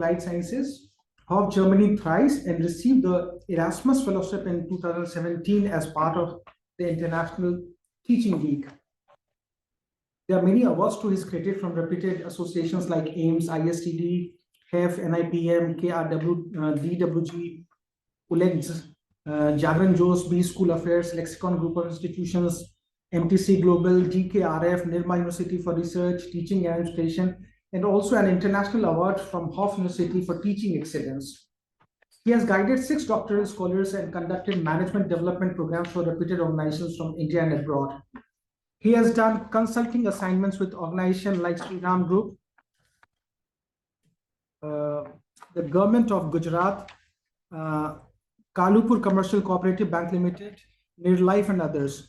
Applied Sciences of Germany thrice and received the Erasmus Fellowship in 2017 as part of the International Teaching Week. There are many awards to his credit from reputed associations like AIMS, ISTD, HEF, NIPM, KRW, DWG, ULEGS, Jagran Joes, B School Affairs, Lexicon Group of Institutions, MTC Global, DKRF, Nirma University for Research, Teaching and Administration, and also an international award from Hof University for teaching excellence. He has guided 6 doctoral scholars and conducted management development programs for reputed organizations from India and abroad. He has done consulting assignments with organizations like Sriram Group, the government of Gujarat, Kalupur Commercial Cooperative Bank Limited, Nirlife, and others.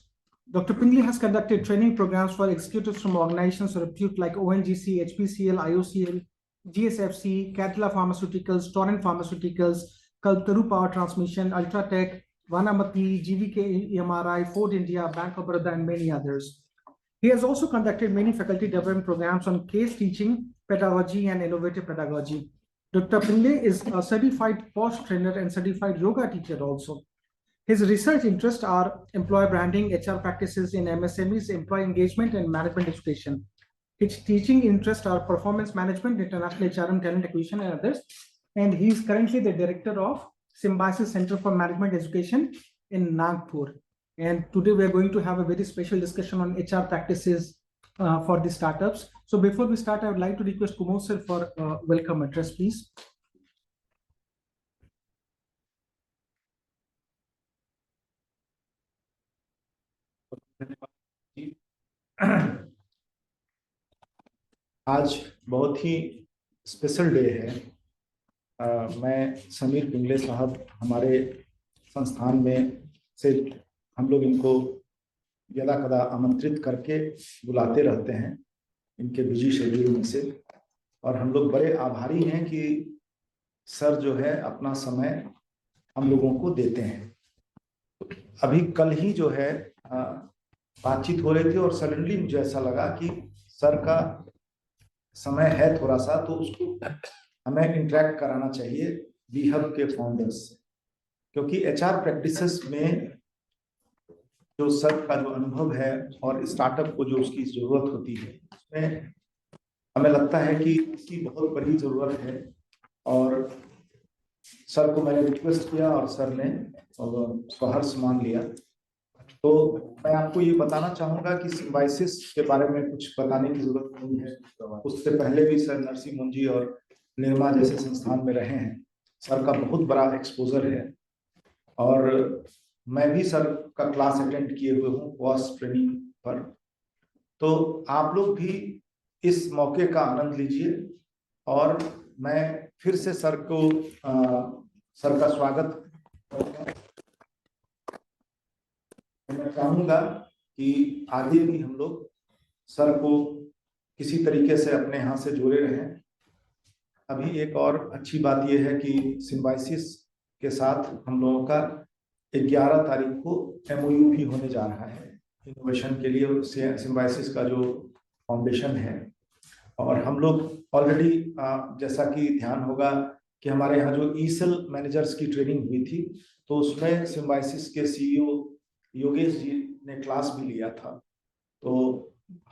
Dr. Pingle has conducted training programs for executives from organizations of repute like ONGC, HPCL, IOCL, GSFC, Catala Pharmaceuticals, Torrent Pharmaceuticals, Kalpataru Power Transmission, Ultratech, Vanamati, GVK EMRI, Ford India, Bank of Baroda, and many others. He has also conducted many faculty development programs on case teaching, pedagogy, and innovative pedagogy. Dr. Pingle is a certified POSH trainer and certified yoga teacher also. His research interests are employer branding, HR practices in MSMEs, employee engagement, and management education. His teaching interests are performance management, international HRM, talent acquisition, and others. And he is currently the director of Symbiosis Center for Management Education in Nagpur. And today we are going to have a very special discussion on HR practices for the startups. So before we start, I would like to request Kumar sir for welcome address, please. आज बहुत ही special day है। मैं समीर पिंगले साहब हमारे संस्थान में से हम लोग इनको यदा कदा आमंत्रित करके बुलाते रहते हैं इनके बिजी शेड्यूल में से, और हम लोग बड़े आभारी हैं कि सर जो है अपना समय हम लोगों को देते हैं। अभी कल ही जो है बातचीत हो रही थी और सडनली मुझे ऐसा लगा कि सर का समय है थोड़ा सा, तो उसको हमें इंटरेक्ट कराना चाहिए बीहब के फाउंडर्स से, क्योंकि एचआर प्रैक्टिसेस में जो सर का जो अनुभव है और स्टार्टअप को जो उसकी जरूरत होती है, उसमें हमें लगता है कि इसकी बहुत बड़ी जरूरत है। और सर को मैंने रिक्वेस्ट किया और सर ने सहर्ष मान लिया। तो मैं आपको ये बताना चाहूंगा कि सिम्बायोसिस के बारे में कुछ बताने की जरूरत नहीं है। उससे पहले भी सर नरसिंह मुंजी और निर्मा जैसे संस्थान में रहे हैं। सर का बहुत बड़ा एक्सपोजर है और मैं भी सर का क्लास अटेंड किए हुए हूँ पॉस ट्रेनिंग पर। तो आप लोग भी इस मौके का आनंद लीजिए और मैं फिर से सर का स्वागत मैं चाहूंगा कि आगे भी हम लोग सर को किसी तरीके से अपने यहाँ से जोड़े रहें। अभी एक और अच्छी बात यह है कि सिम्बायोसिस के साथ हम लोगों का 11 तारीख को MOU भी होने जा रहा है इनोवेशन के लिए, सिम्बायोसिस का जो फाउंडेशन है। और हम लोग ऑलरेडी जैसा कि ध्यान होगा कि हमारे यहाँ जो ईसेल मैनेजर्स की ट्रेनिंग हुई थी, तो उसमें सिम्बायोसिस के CEO योगेश जी ने क्लास भी लिया था। तो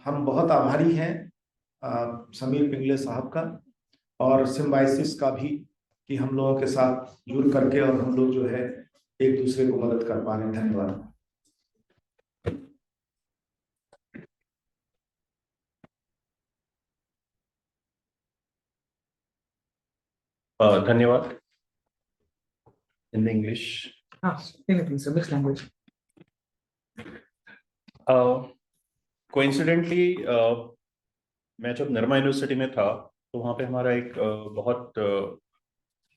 हम बहुत आभारी हैं समीर पिंगले साहब का और सिम्बायोसिस का भी कि हम लोगों के साथ जुड़ करके और हम लोग जो है एक दूसरे को मदद कर पा रहे हैं। धन्यवाद। धन्यवाद। In English, mix language. Coincidentally मैं जब निर्मा यूनिवर्सिटी में था तो वहाँ पे हमारा एक बहुत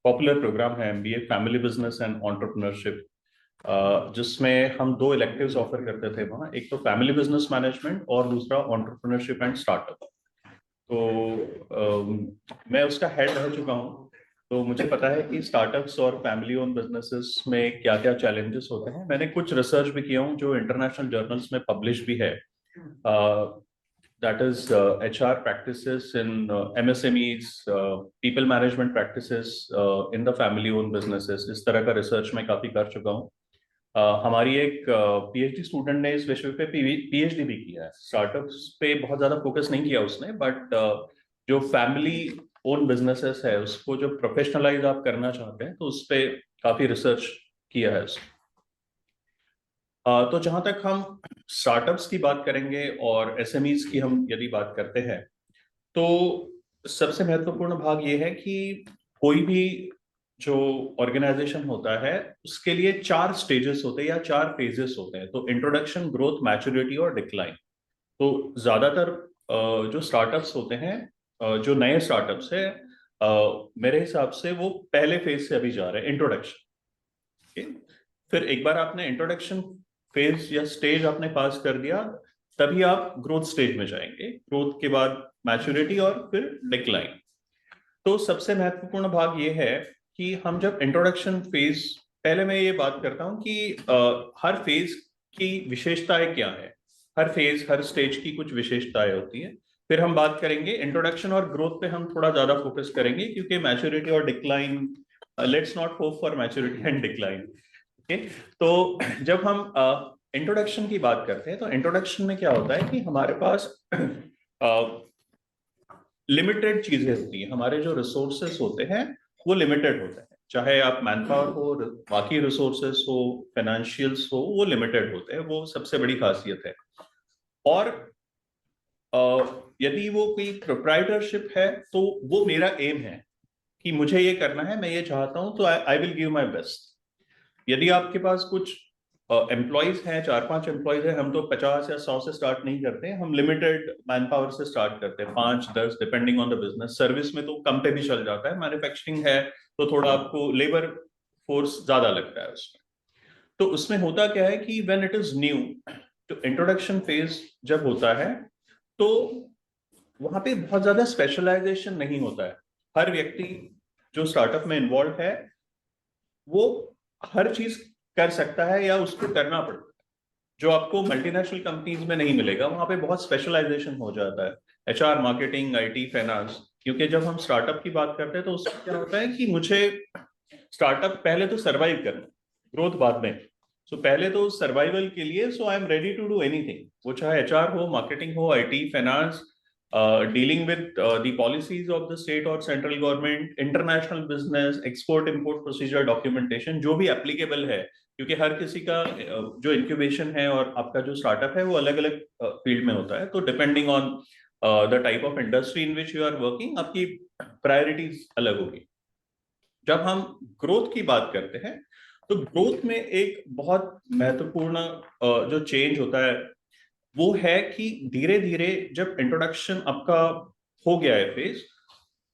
पॉपुलर प्रोग्राम है MBA family business and entrepreneurship, जिसमें हम 2 इलेक्टिव्स ऑफर करते थे वहाँ। एक तो फैमिली बिजनेस मैनेजमेंट और दूसरा एंटरप्रेन्योरशिप एंड स्टार्टअप। तो मैं उसका हेड रह चुका हूँ, तो मुझे पता है कि स्टार्टअप्स और फैमिली ओन बिजनेसेस में क्या क्या चैलेंजेस होते हैं। मैंने कुछ रिसर्च भी किया हूँ जो इंटरनेशनल जर्नल्स में पब्लिश भी है। that is HR practices in MSMEs, people management practices in the family owned businesses. इस तरह का रिसर्च मैं काफी कर चुका हूँ. हमारी एक PhD स्टूडेंट ने इस विषय पे PhD भी किया है. स्टार्टअप्स पे बहुत ज्यादा फोकस नहीं किया उसने, बट जो फैमिली ओन बिजनेसेस है उसको जो प्रोफेशनलाइज आप करना चाहते हैं तो उस पे काफी रिसर्च किया है उसने. तो जहां तक हम स्टार्टअप्स की बात करेंगे और SMEs की हम यदि बात करते हैं, तो सबसे महत्वपूर्ण भाग ये है कि कोई भी जो ऑर्गेनाइजेशन होता है उसके लिए 4 स्टेजेस होते हैं या 4 फेजेस होते हैं. तो इंट्रोडक्शन, ग्रोथ, मैच्योरिटी और डिक्लाइन. तो ज्यादातर जो स्टार्टअप्स होते हैं, जो नए स्टार्टअप्स है, मेरे हिसाब से वो पहले फेज से अभी जा रहे हैं, इंट्रोडक्शन. फिर एक बार आपने इंट्रोडक्शन फेज या स्टेज आपने पास कर दिया, तभी आप ग्रोथ स्टेज में जाएंगे. ग्रोथ के बाद मैच्योरिटी और फिर डिक्लाइन. तो सबसे महत्वपूर्ण भाग ये है कि हम जब इंट्रोडक्शन फेज, पहले मैं ये बात करता हूं कि हर फेज की विशेषताएं क्या है. हर फेज, हर स्टेज की कुछ विशेषताएं होती है. फिर हम बात करेंगे इंट्रोडक्शन और ग्रोथ पे, हम थोड़ा ज्यादा फोकस करेंगे क्योंकि मैच्योरिटी और decline, let's not hope for maturity and decline. तो जब हम इंट्रोडक्शन की बात करते हैं तो इंट्रोडक्शन में क्या होता है कि हमारे पास लिमिटेड चीजें होती हैं. हमारे जो रिसोर्सेस होते हैं वो लिमिटेड होते हैं. चाहे आप मैन पावर हो, बाकी रिसोर्सेस हो, फाइनेंशियल्स हो, वो लिमिटेड होते हैं. वो सबसे बड़ी खासियत है. और यदि वो कोई प्रोप्राइटरशिप है तो वो मेरा एम है कि मुझे ये करना है, मैं ये चाहता हूं, तो I will give my best. यदि आपके पास कुछ एम्प्लॉयज हैं, 4-5 एम्प्लॉयज हैं, हम तो 50 या 100 से स्टार्ट नहीं करते हैं. हम लिमिटेड मैन पावर से स्टार्ट करते हैं, 5-10 depending on the business. Service में तो कम पे भी चल जाता है. मैन्युफैक्चरिंग है तो थोड़ा आपको लेबर फोर्स ज्यादा लगता है उसमें. तो उसमें होता क्या है कि व्हेन इट इज न्यू, तो इंट्रोडक्शन फेज जब होता है तो वहां पे बहुत ज्यादा स्पेशलाइजेशन नहीं होता है. हर व्यक्ति जो स्टार्टअप में इन्वॉल्व है वो हर चीज कर सकता है या उसको करना पड़ता है, जो आपको मल्टीनेशनल कंपनीज में नहीं मिलेगा. वहां पे बहुत स्पेशलाइजेशन हो जाता है, HR, मार्केटिंग, IT, फाइनेंस. क्योंकि जब हम स्टार्टअप की बात करते हैं तो उसमें क्या होता है कि मुझे स्टार्टअप पहले तो सर्वाइव करना, ग्रोथ बाद में. सो पहले तो सर्वाइवल के लिए, so I am ready to do anything. वो चाहे HR हो, मार्केटिंग हो, IT, finance, dealing with the policies of the state or central government, international business, export import procedure documentation, जो भी applicable है. क्योंकि हर किसी का जो इंक्यूबेशन है और आपका जो स्टार्टअप है वो अलग अलग फील्ड में होता है. तो depending on the type of industry in which you are working, आपकी प्रायोरिटीज अलग होगी. जब हम ग्रोथ की बात करते हैं तो ग्रोथ में एक बहुत महत्वपूर्ण जो चेंज होता है वो है कि धीरे धीरे जब इंट्रोडक्शन आपका हो गया है फेज,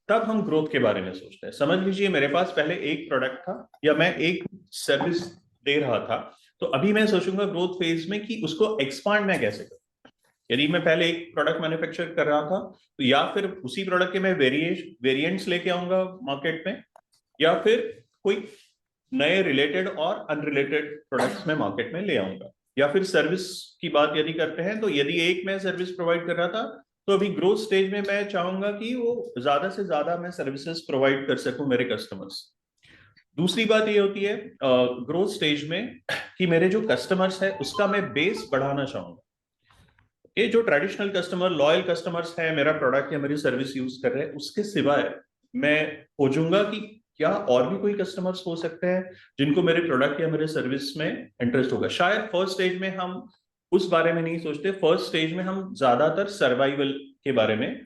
तब हम ग्रोथ के बारे में सोचते हैं. समझ लीजिए मेरे पास पहले एक प्रोडक्ट था या मैं एक सर्विस दे रहा था, तो अभी मैं सोचूंगा ग्रोथ फेज में कि उसको एक्सपांड मैं कैसे करूं. यदि मैं पहले एक प्रोडक्ट मैन्युफैक्चर कर रहा था तो या फिर उसी प्रोडक्ट के मैं वेरिएंट्स लेके आऊंगा मार्केट में, या फिर कोई नए रिलेटेड और अनरिलेटेड प्रोडक्ट्स में मार्केट में ले आऊंगा. या फिर सर्विस की बात यदि करते हैं तो यदि एक मैं सर्विस प्रोवाइड कर रहा था तो अभी ग्रोथ स्टेज में मैं चाहूंगा कि वो ज्यादा से ज्यादा मैं सर्विसेज प्रोवाइड कर सकूं मेरे कस्टमर्स. दूसरी बात ये होती है ग्रोथ स्टेज में कि मेरे जो कस्टमर्स है उसका मैं बेस बढ़ाना चाहूंगा. ये जो ट्रेडिशनल कस्टमर, लॉयल कस्टमर्स है, मेरा प्रोडक्ट या मेरी सर्विस यूज कर रहे हैं, उसके सिवाय मैं खोजूंगा कि क्या और भी कोई कस्टमर्स हो सकते हैं जिनको मेरे प्रोडक्ट या मेरे सर्विस में इंटरेस्ट होगा. शायद फर्स्ट स्टेज में हम उस बारे में नहीं सोचते. फर्स्ट स्टेज में हम ज्यादातर सर्वाइवल के बारे में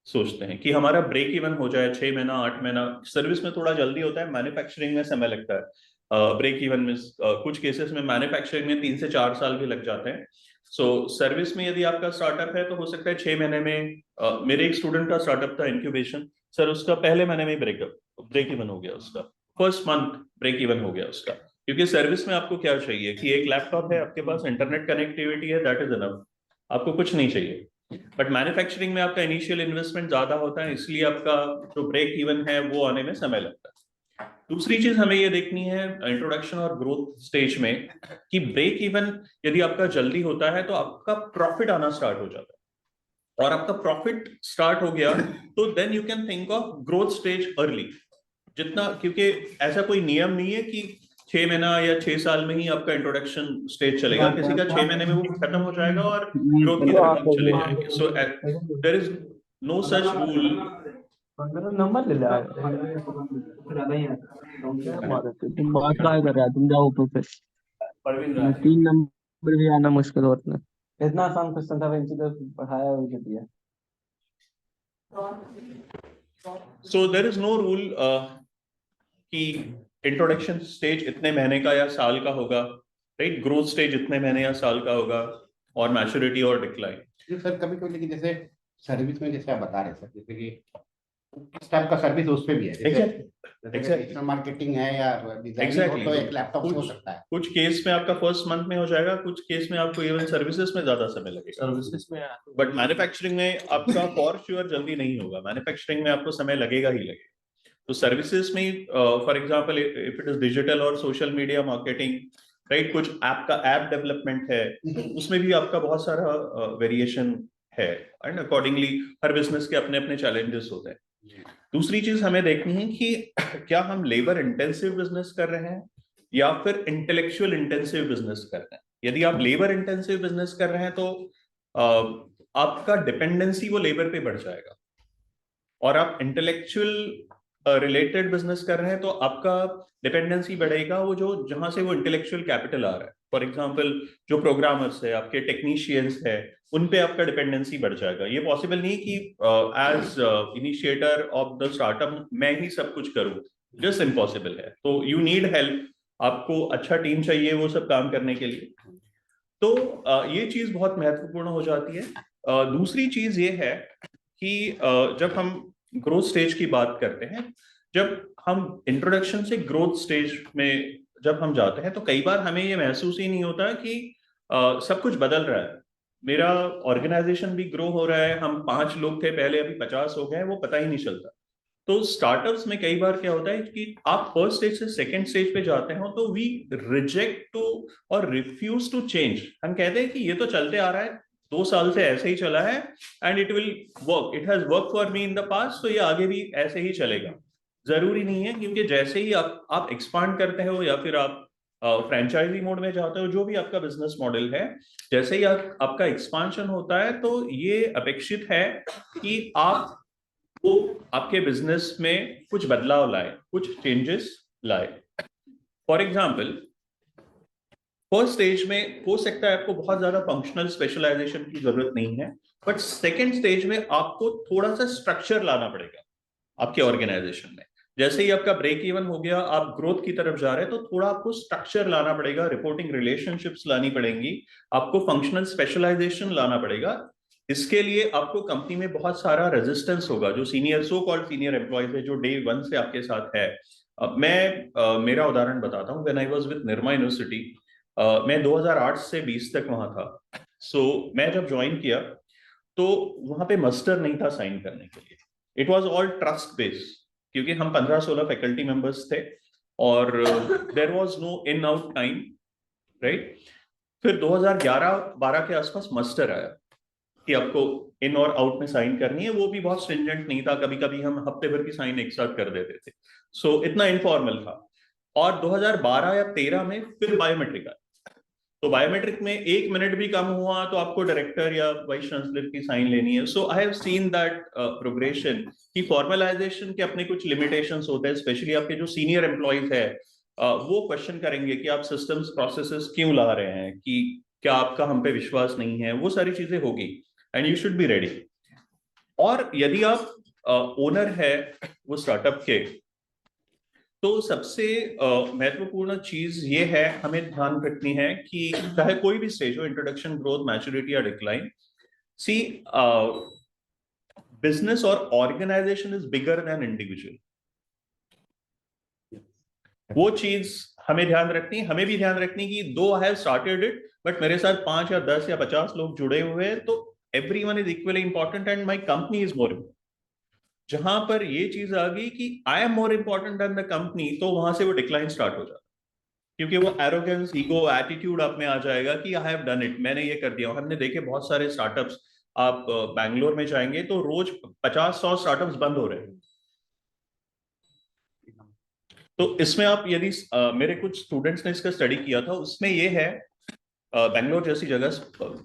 सोचते हैं कि हमारा ब्रेक इवन हो जाए 6 महीना 8 महीना. सर्विस में थोड़ा जल्दी होता है, मैन्युफैक्चरिंग में समय लगता है. ब्रेक इवन में कुछ केसेस में मैन्युफैक्चरिंग में 3 से 4 साल भी लग जाते हैं. सो सर्विस में यदि आपका स्टार्टअप है तो हो सकता है 6 महीने में. मेरे एक स्टूडेंट का स्टार्टअप था इंक्यूबेशन, सर उसका पहले महीने में ब्रेक इवन हो गया. उसका फर्स्ट मंथ ब्रेक इवन हो गया उसका. क्योंकि सर्विस में आपको क्या चाहिए कि एक लैपटॉप है आपके पास, इंटरनेट कनेक्टिविटी है, दैट इज इनफ, आपको कुछ नहीं चाहिए. बट मैन्युफैक्चरिंग में आपका इनिशियल इन्वेस्टमेंट ज्यादा होता है, इसलिए आपका जो ब्रेक इवन है वो आने में समय लगता है. दूसरी चीज हमें ये देखनी है इंट्रोडक्शन और ग्रोथ स्टेज में कि ब्रेक इवन यदि आपका जल्दी होता है तो आपका प्रॉफिट आना स्टार्ट हो जाता है. और आपका प्रॉफिट स्टार्ट हो गया, तो then you can think of growth stage early जितना, क्योंकि ऐसा कोई नियम नहीं है कि 6 महीना या 6 साल में ही आपका इंट्रोडक्शन स्टेज चलेगा, किसी का 6 महीने में वो खत्म हो जाएगा और ग्रोथ की तरफ हम चले जाएंगे. So there is no such rule. Number ले ले तुम बात क्या कर रहा है, तुम जाओ ऊपर पे. 3 नंबर भी आना मुश्किल होता है. इतना आसान क्वेश्चन था, वेंची तो पढ़ाया हुआ कर दिया. So there is no rule कि इंट्रोडक्शन स्टेज इतने महीने का या साल का होगा, राइट. ग्रोथ स्टेज इतने महीने या साल का होगा, और मैच्योरिटी और डिक्लाइन. सर कभी कभी लेकिन जैसे सर्विस में जैसे आप बता रहे सर, जैसे कि किस टाइप का सर्विस उस पे भी है, जैसे डिजिटल मार्केटिंग है या डिजाइनिंग, तो एक लैपटॉप से हो सकता है. कुछ केस में आपका फर्स्ट मंथ में हो जाएगा, कुछ केस में आपको इवन सर्विसेज में ज्यादा समय लगेगा. सर्विसेज में बट मैन्युफैक्चरिंग में आपका फॉर श्योर जल्दी नहीं होगा. मैन्युफैक्चरिंग में आपको समय लगेगा ही लगेगा. तो सर्विसेज में for example if it is digital और सोशल मीडिया मार्केटिंग, राइट, कुछ ऐप का ऐप डेवलपमेंट है, उसमें भी आपका बहुत सारा वेरिएशन है, एंड अकॉर्डिंगली हर बिजनेस के अपने अपने चैलेंजेस होते हैं. दूसरी चीज हमें देखनी है कि क्या हम लेबर इंटेंसिव बिजनेस कर रहे हैं या फिर इंटेलेक्चुअल इंटेंसिव बिजनेस कर रहे हैं. यदि आप लेबर इंटेंसिव बिजनेस कर रहे हैं तो आपका डिपेंडेंसी वो लेबर पे बढ़ जाएगा, और आप इंटेलेक्चुअल रिलेटेड बिजनेस कर रहे हैं तो आपका डिपेंडेंसी बढ़ेगा वो जो जहां से वो इंटेलेक्चुअल कैपिटल आ रहा है. फॉर एग्जांपल जो प्रोग्रामर्स है, आपके टेक्नीशियंस है, उन पे आपका डिपेंडेंसी बढ़ जाएगा. ये पॉसिबल नहीं कि as initiator of the startup मैं ही सब कुछ करूं, जस्ट इम्पॉसिबल है. तो यू नीड हेल्प, आपको अच्छा टीम चाहिए वो सब काम करने के लिए. तो ये चीज बहुत महत्वपूर्ण हो जाती है. दूसरी चीज ये है कि जब हम ग्रोथ स्टेज की बात करते हैं, जब हम इंट्रोडक्शन से ग्रोथ स्टेज में जब हम जाते हैं तो कई बार हमें ये महसूस ही नहीं होता कि सब कुछ बदल रहा है. मेरा ऑर्गेनाइजेशन भी ग्रो हो रहा है, हम 5 लोग थे पहले, अभी 50 हो गए, वो पता ही नहीं चलता. तो स्टार्टअप्स में कई बार क्या होता है कि आप फर्स्ट स्टेज से सेकंड स्टेज पे जाते हो तो वी रिजेक्ट टू और रिफ्यूज टू चेंज. हम कहते हैं कि ये तो चलते आ रहा है, 2 साल से ऐसे ही चला है, and it will work, it has work for me in the past, तो ये आगे भी ऐसे ही चलेगा. जरूरी नहीं है, क्योंकि जैसे ही आप एक्सपांड करते हो या फिर आप फ्रेंचाइजी मोड में जाते हो, जो भी आपका बिजनेस मॉडल है, जैसे ही आपका एक्सपांशन होता है तो ये अपेक्षित है कि आप वो आपके बिजनेस में कुछ बदलाव लाए, कुछ चेंजेस लाए. फॉर एग्जाम्पल फर्स्ट स्टेज में हो सकता है आपको बहुत ज्यादा फंक्शनल स्पेशलाइजेशन की जरूरत नहीं है, बट सेकेंड स्टेज में आपको थोड़ा सा स्ट्रक्चर लाना पड़ेगा आपके ऑर्गेनाइजेशन में. जैसे ही आपका ब्रेक इवन हो गया, आप ग्रोथ की तरफ जा रहे हैं, तो थोड़ा आपको स्ट्रक्चर लाना पड़ेगा, रिपोर्टिंग रिलेशनशिप्स लानी पड़ेंगी, आपको फंक्शनल स्पेशलाइजेशन लाना पड़ेगा. इसके लिए आपको कंपनी में बहुत सारा रेजिस्टेंस होगा. जो senior so called senior employees है, जो डे 1 से आपके साथ है. मेरा उदाहरण बताता हूँ. When I was with Nirma university, मैं 2008 से 20 तक वहां था. सो मैं जब ज्वाइन किया तो वहां पे मस्टर नहीं था साइन करने के लिए. It was all trust based, क्योंकि हम 15-16 फैकल्टी मेंबर्स थे और there was no in out time, right. फिर 2011-12 के आसपास मस्टर आया कि आपको इन और आउट में साइन करनी है. वो भी बहुत स्ट्रिंजेंट नहीं था, कभी कभी हम हफ्ते भर की साइन एक साथ कर देते थे. सो इतना इनफॉर्मल था. और 2012 या 13 में फिर बायोमेट्रिक आया. तो बायोमेट्रिक में 1 मिनट भी कम हुआ तो आपको डायरेक्टर या वाइस चांसलर की साइन लेनी है. So I have seen that progression कि फॉर्मलाइजेशन के अपने कुछ लिमिटेशंस होते हैं. स्पेशली आपके जो सीनियर एम्प्लॉयज है वो क्वेश्चन करेंगे कि आप सिस्टम्स प्रोसेसेस क्यों ला रहे हैं, कि क्या आपका हम पे विश्वास नहीं है. वो सारी चीजें होगी, and you should be ready. और यदि आप ओनर है वो स्टार्टअप के, तो सबसे महत्वपूर्ण चीज ये है, हमें ध्यान रखनी है कि चाहे कोई भी स्टेज हो, इंट्रोडक्शन, ग्रोथ, मैच्योरिटी या डिक्लाइन, सी बिजनेस और organisation is bigger than individual. वो चीज हमें ध्यान रखनी है. हमें भी ध्यान रखनी कि दो I have started it, but मेरे साथ 5 या 10 या 50 लोग जुड़े हुए हैं, तो everyone is equally important and my company is more important. जहां पर ये चीज आ गई कि I am more important than the company, तो वहां से वो डिक्लाइन स्टार्ट हो जाता है. क्योंकि वो एरोगेंस, ईगो, एटीट्यूड आप में आ जाएगा कि आई हैव डन इट, मैंने ये कर दिया. हमने देखे बहुत सारे स्टार्टअप्स आप बैंगलोर में जाएंगे तो रोज 50-100 स्टार्टअप्स बंद हो रहे हैं। तो इसमें आप यदि मेरे कुछ स्टूडेंट्स ने इसका स्टडी किया था, उसमें ये है बैंगलोर जैसी जगह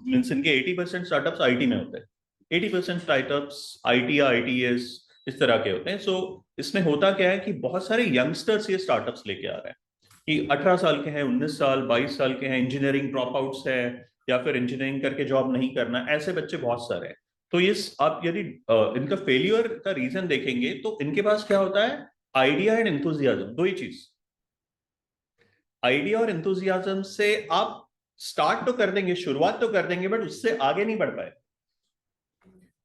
मीन्स इनके 80% स्टार्टअप्स आईटी में होते हैं, 80% स्टार्टअप्स आईटी या आईटीएस इस तरह के होते हैं। सो इसमें होता क्या है कि बहुत सारे यंगस्टर्स ये स्टार्टअप्स लेके आ रहे हैं कि 18 साल के हैं, 19 साल 22 साल के हैं, इंजीनियरिंग ड्रॉप आउट्स है या फिर इंजीनियरिंग करके जॉब नहीं करना, ऐसे बच्चे बहुत सारे हैं। तो ये आप यदि इनका फेलियर का रीजन देखेंगे तो इनके पास क्या होता है, आइडिया एंड एंथुजियाज्म, दो ही चीज। आइडिया और एंथुजियाज्म से आप स्टार्ट तो कर देंगे, शुरुआत तो कर देंगे, बट उससे आगे नहीं बढ़ पाए।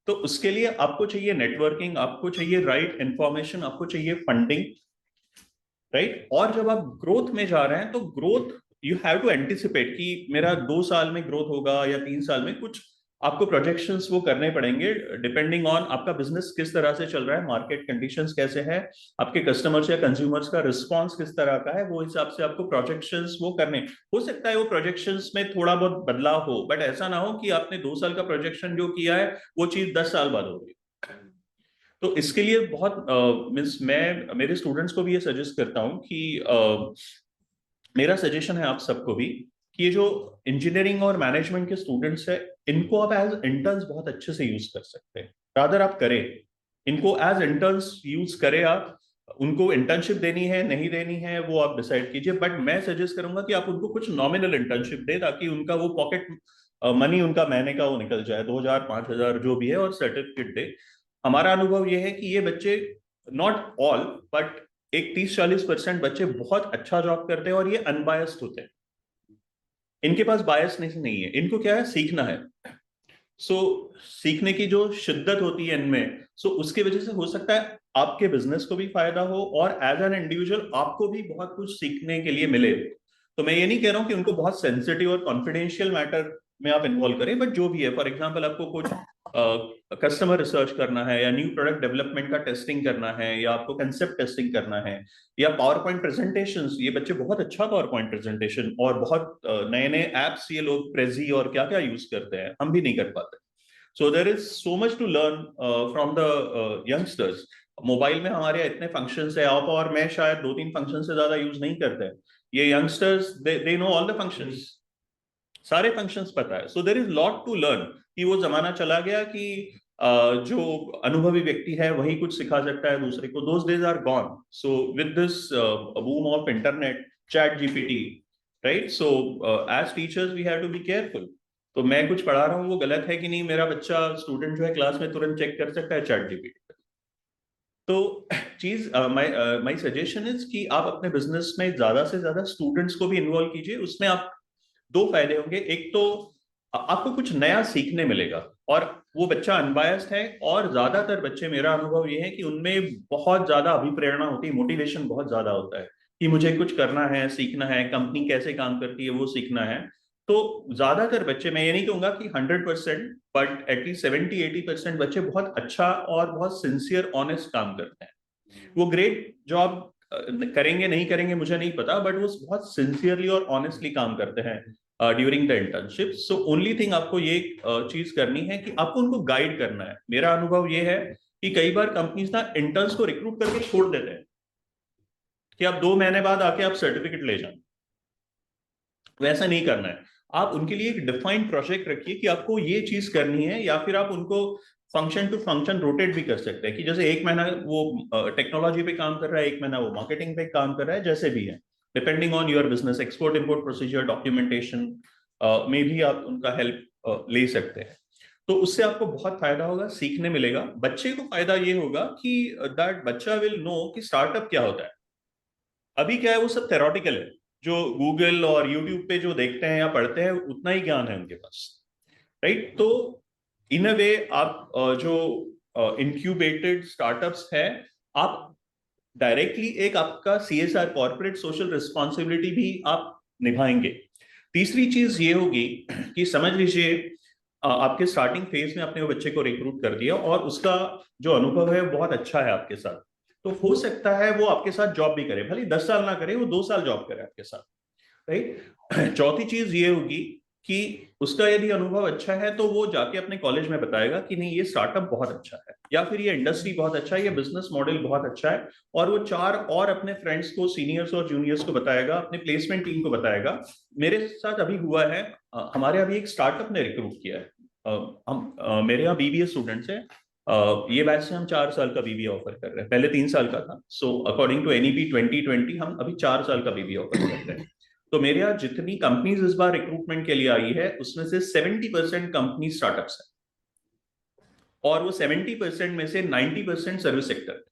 तो उसके लिए आपको चाहिए नेटवर्किंग, आपको चाहिए राइट इंफॉर्मेशन, आपको चाहिए फंडिंग, राइट। और जब आप ग्रोथ में जा रहे हैं तो growth you have to anticipate कि मेरा 2 साल में ग्रोथ होगा या 3 साल में, कुछ आपको प्रोजेक्शंस वो करने पड़ेंगे डिपेंडिंग ऑन आपका बिजनेस किस तरह से चल रहा है, मार्केट कंडीशंस कैसे हैं, आपके कस्टमर्स या कंज्यूमर्स का रिस्पांस किस तरह का है, वो हिसाब से आपको प्रोजेक्शंस वो करने। हो सकता है वो प्रोजेक्शंस में थोड़ा बहुत बदलाव हो, बट ऐसा ना हो कि आपने 2 साल का प्रोजेक्शन जो किया है वो चीज 10 साल बाद होगी। तो इसके लिए बहुत मीन्स मैं मेरे स्टूडेंट्स को भी ये सजेस्ट करता हूँ कि मेरा सजेशन है आप सबको भी कि ये जो इंजीनियरिंग और मैनेजमेंट के स्टूडेंट्स है, इनको आप एज इंटर्न्स बहुत अच्छे से यूज कर सकते हैं। रादर आप करें इनको एज इंटर्न्स यूज करें, आप उनको इंटर्नशिप देनी है नहीं देनी है वो आप डिसाइड कीजिए, बट मैं सजेस्ट करूंगा कि आप उनको कुछ नॉमिनल इंटर्नशिप दे ताकि उनका वो पॉकेट मनी उनका महीने का वो निकल जाए, 2000-5000 जो भी है, और सर्टिफिकेट दे। हमारा अनुभव ये है कि ये बच्चे, नॉट ऑल बट एक 30-40% बच्चे बहुत अच्छा जॉब करते हैं और ये अनबायस्ड होते हैं, इनके पास बायस नहीं है, इनको क्या है, सीखना है। सो सीखने की जो शिद्दत होती है इनमें, सो उसकी वजह से हो सकता है आपके बिजनेस को भी फायदा हो और एज एन इंडिविजुअल आपको भी बहुत कुछ सीखने के लिए मिले। तो मैं ये नहीं कह रहा हूँ कि उनको बहुत सेंसिटिव और कॉन्फिडेंशियल मैटर में आप इन्वॉल्व करें, बट जो भी है, फॉर एग्जांपल आपको कुछ कस्टमर रिसर्च करना है या न्यू प्रोडक्ट डेवलपमेंट का टेस्टिंग करना है या आपको कंसेप्ट टेस्टिंग करना है या पावर पॉइंट प्रेजेंटेशन, ये बच्चे बहुत अच्छा पावर पॉइंट प्रेजेंटेशन और बहुत नए नए एप्स ये लोग प्रेजी और क्या क्या यूज करते हैं, हम भी नहीं कर पाते। So there is so much to learn from the youngsters. Mobile में हमारे इतने फंक्शंस है, आप और मैं शायद 2-3 फंक्शन से ज्यादा यूज नहीं करते हैं, ये youngsters they know all the functions, सारे फंक्शंस पता है। So there is lot to learn, कि वो जमाना चला गया कि जो अनुभवी व्यक्ति है वही कुछ सिखा सकता है दूसरे को, those days are gone. So with this boom of internet, chat GPT, right, so as teachers we have to be careful. तो मैं कुछ पढ़ा रहा हूँ वो गलत है कि नहीं, मेरा बच्चा स्टूडेंट जो है क्लास में तुरंत चेक कर सकता है चैट जीपीटी। तो चीज माय सजेशन इज कि आप अपने बिजनेस में ज्यादा से ज्यादा स्टूडेंट्स को भी इन्वॉल्व कीजिए। उसमें आप 2 फायदे होंगे, एक तो आपको कुछ नया सीखने मिलेगा और वो बच्चा अनबायस्ड है, और ज्यादातर बच्चे, मेरा अनुभव ये है कि उनमें बहुत ज्यादा अभिप्रेरणा होती है, मोटिवेशन बहुत ज्यादा होता है कि मुझे कुछ करना है, सीखना है, कंपनी कैसे काम करती है वो सीखना है। तो ज्यादातर बच्चे, मैं ये नहीं कहूंगा कि 100%, बट एटलीस्ट 70-80% बच्चे बहुत अच्छा और बहुत सिंसियर ऑनेस्ट काम करते हैं। वो ग्रेट जॉब करेंगे नहीं करेंगे मुझे नहीं पता, बट वो बहुत सिंसियरली और ऑनेस्टली काम करते हैं during the internship. So only thing आपको ये चीज करनी है कि आपको उनको गाइड करना है। मेरा अनुभव ये है कि कई बार कंपनीज ना इंटर्न्स को रिक्रूट करके छोड़ देते हैं कि आप 2 महीने बाद आके आप सर्टिफिकेट ले जाएं, वैसा नहीं करना है। आप उनके लिए एक डिफाइंड प्रोजेक्ट रखिए कि आपको ये चीज करनी है, या फिर आप उनको फंक्शन टू फंक्शन रोटेट भी कर सकते हैं कि जैसे 1 महीना वो टेक्नोलॉजी पे काम कर रहा है, 1 महीना वो मार्केटिंग पे काम कर रहा है, जैसे भी है, depending on your business, export import procedure, documentation में भी आप उनका हेल्प ले सकते हैं। तो उससे आपको बहुत फायदा होगा, सीखने मिलेगा। बच्चे को फायदा ये होगा कि दैट बच्चा विल नो कि स्टार्टअप क्या होता है। अभी क्या है, वो सब थेरोटिकल है, जो गूगल और यूट्यूब पे जो देखते हैं या पढ़ते हैं उतना ही ज्ञान है उनके पास, राइट। तो इन अ वे आप जो इंक्यूबेटेड स्टार्टअप्स है, आप डायरेक्टली एक आपका CSR, कॉर्पोरेट सोशल रिस्पॉन्सिबिलिटी भी आप निभाएंगे। तीसरी चीज ये होगी कि समझ लीजिए आपके स्टार्टिंग फेज में आपने वो बच्चे को रिक्रूट कर दिया और उसका जो अनुभव है बहुत अच्छा है आपके साथ, तो हो सकता है वो आपके साथ जॉब भी करे, भले 10 साल ना करे, वो 2 साल जॉब करे आपके साथ, राइट। चौथी चीज ये होगी कि उसका यदि अनुभव अच्छा है तो वो जाके अपने कॉलेज में बताएगा कि नहीं ये स्टार्टअप बहुत अच्छा है, या फिर ये इंडस्ट्री बहुत अच्छा है, ये बिजनेस मॉडल बहुत अच्छा है, और वो 4 और अपने फ्रेंड्स को, सीनियर्स और जूनियर्स को बताएगा, अपने प्लेसमेंट टीम को बताएगा। मेरे साथ अभी हुआ है, हमारे अभी एक स्टार्टअप ने रिक्रूट किया है। मेरे यहाँ बीबीए स्टूडेंट्स हैं, ये बैच से हम 4 साल का बीबीए ऑफर कर रहे हैं, पहले 3 साल का था। सो अकॉर्डिंग टू NEP 2020 हम अभी 4 साल का बीबीए ऑफर कर रहे हैं। तो मेरे यहाँ जितनी कंपनीज इस बार रिक्रूटमेंट के लिए आई है उसमें से 70% कंपनी स्टार्टअप्स है, और वो 70% में से 90% service sector,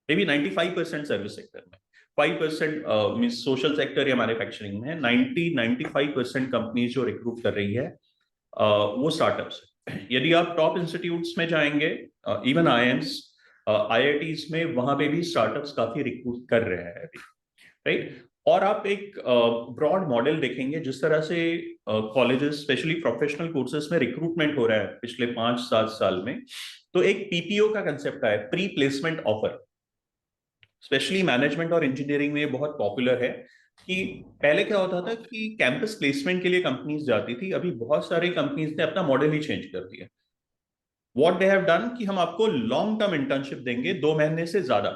may be 95% service sector में, 5% मींस सोशल सेक्टर या मैन्युफैक्चरिंग में। 95% कंपनीज जो रिक्रूट कर रही है वो स्टार्टअप्स है। यदि आप टॉप इंस्टीट्यूट्स में जाएंगे, इवन IIMs, IITs में, वहां पे भी स्टार्टअप्स काफी रिक्रूट कर रहे हैं अभी, राइट। और आप एक ब्रॉड मॉडल देखेंगे जिस तरह से कॉलेजेस स्पेशली प्रोफेशनल कोर्सेज में रिक्रूटमेंट हो रहा है पिछले 5-7 साल में, तो एक PPO का कंसेप्ट है, pre placement offer, specially management और इंजीनियरिंग में बहुत पॉपुलर है। कि पहले क्या होता था कि कैंपस प्लेसमेंट के लिए कंपनीज जाती थी, अभी बहुत सारी कंपनीज ने अपना मॉडल ही चेंज कर दिया। व्हाट दे हैव डन कि हम आपको लॉन्ग टर्म इंटर्नशिप देंगे, 2 महीने से ज्यादा,